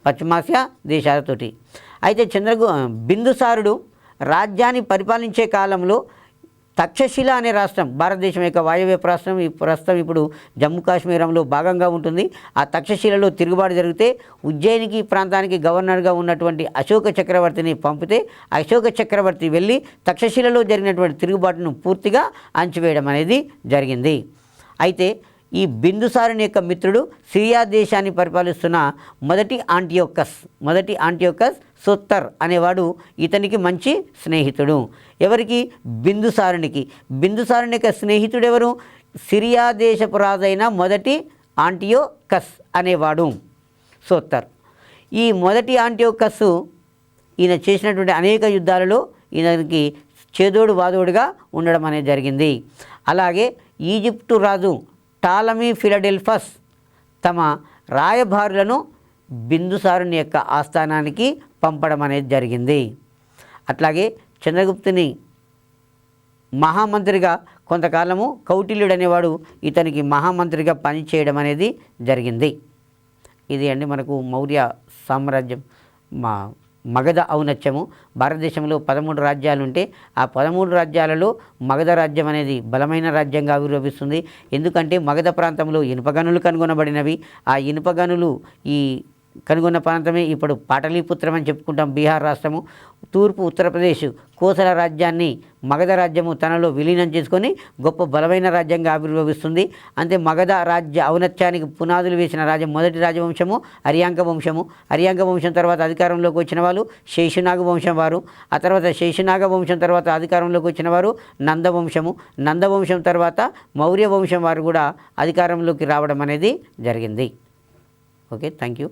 S1: పశ్చిమాసియా దేశాలతోటి. అయితే బిందుసారుడు రాజ్యాన్ని పరిపాలించే కాలంలో తక్షశిల అనే రాష్ట్రం, భారతదేశం యొక్క వాయవ్య రాష్ట్రం, ఈ ప్రస్తుతం ఇప్పుడు జమ్మూ కాశ్మీరంలో భాగంగా ఉంటుంది. ఆ తక్షశిలలో తిరుగుబాటు జరిగితే ఉజ్జయినికి ప్రాంతానికి గవర్నర్గా ఉన్నటువంటి అశోక చక్రవర్తిని పంపితే అశోక చక్రవర్తి వెళ్ళి తక్షశిలలో జరిగినటువంటి తిరుగుబాటును పూర్తిగా అణచివేయడం అనేది జరిగింది. అయితే ఈ బిందుసారుని యొక్క మిత్రుడు సిరియా దేశాన్ని పరిపాలిస్తున్న మొదటి ఆంటియోకస్ సోత్తర్ అనేవాడు ఇతనికి మంచి స్నేహితుడు. ఎవరికి? బిందుసారునికి. బిందుసారుని యొక్క స్నేహితుడు ఎవరు? సిరియా దేశపు రాజైన మొదటి ఆంటియోకస్ అనేవాడు సోత్తర్. ఈ మొదటి ఆంటియోకస్ ఈయన చేసినటువంటి అనేక యుద్ధాలలో ఈయనకి చేదోడు వాదోడుగా ఉండడం అనేది జరిగింది. అలాగే ఈజిప్టు రాజు టాలమీ ఫిలడెల్ఫస్ తమ రాయబారులను బిందుసారుని యొక్క ఆస్థానానికి పంపడం అనేది జరిగింది. అట్లాగే చంద్రగుప్తుని మహామంత్రిగా కొంతకాలము కౌటిల్యుడు అనేవాడు ఇతనికి మహామంత్రిగా పనిచేయడం అనేది జరిగింది. ఇది అండి మనకు మౌర్య సామ్రాజ్యం మగధ ఔన్నత్యము. భారతదేశంలో 13 రాజ్యాలు ఉంటే ఆ 13 రాజ్యాలలో మగధ రాజ్యం అనేది బలమైన రాజ్యంగా ఆవిర్భవిస్తుంది. ఎందుకంటే మగధ ప్రాంతంలో ఇనుప గనులు కనుగొనబడినవి. ఆ ఇనుప గనులు కనుగొన్న ప్రాంతమే ఇప్పుడు పాటలీపుత్రం అని చెప్పుకుంటాం, బీహార్ రాష్ట్రము. తూర్పు ఉత్తరప్రదేశ్ కోసల రాజ్యాన్ని మగధ రాజ్యము తనలో విలీనం చేసుకొని గొప్ప బలమైన రాజ్యంగా ఆవిర్భవిస్తుంది. అంతే మగధ రాజ్య ఔన్నత్యానికి పునాదులు వేసిన రాజ్యం మొదటి రాజవంశము అరియాంక వంశము. అరియాంక వంశం తర్వాత అధికారంలోకి వచ్చిన వాళ్ళు శేషునాగ వంశం వారు. ఆ తర్వాత శేషునాగ వంశం తర్వాత అధికారంలోకి వచ్చిన వారు నందవంశము. నందవంశం తర్వాత మౌర్య వంశం వారు కూడా అధికారంలోకి రావడం అనేది జరిగింది. Okay, thank you.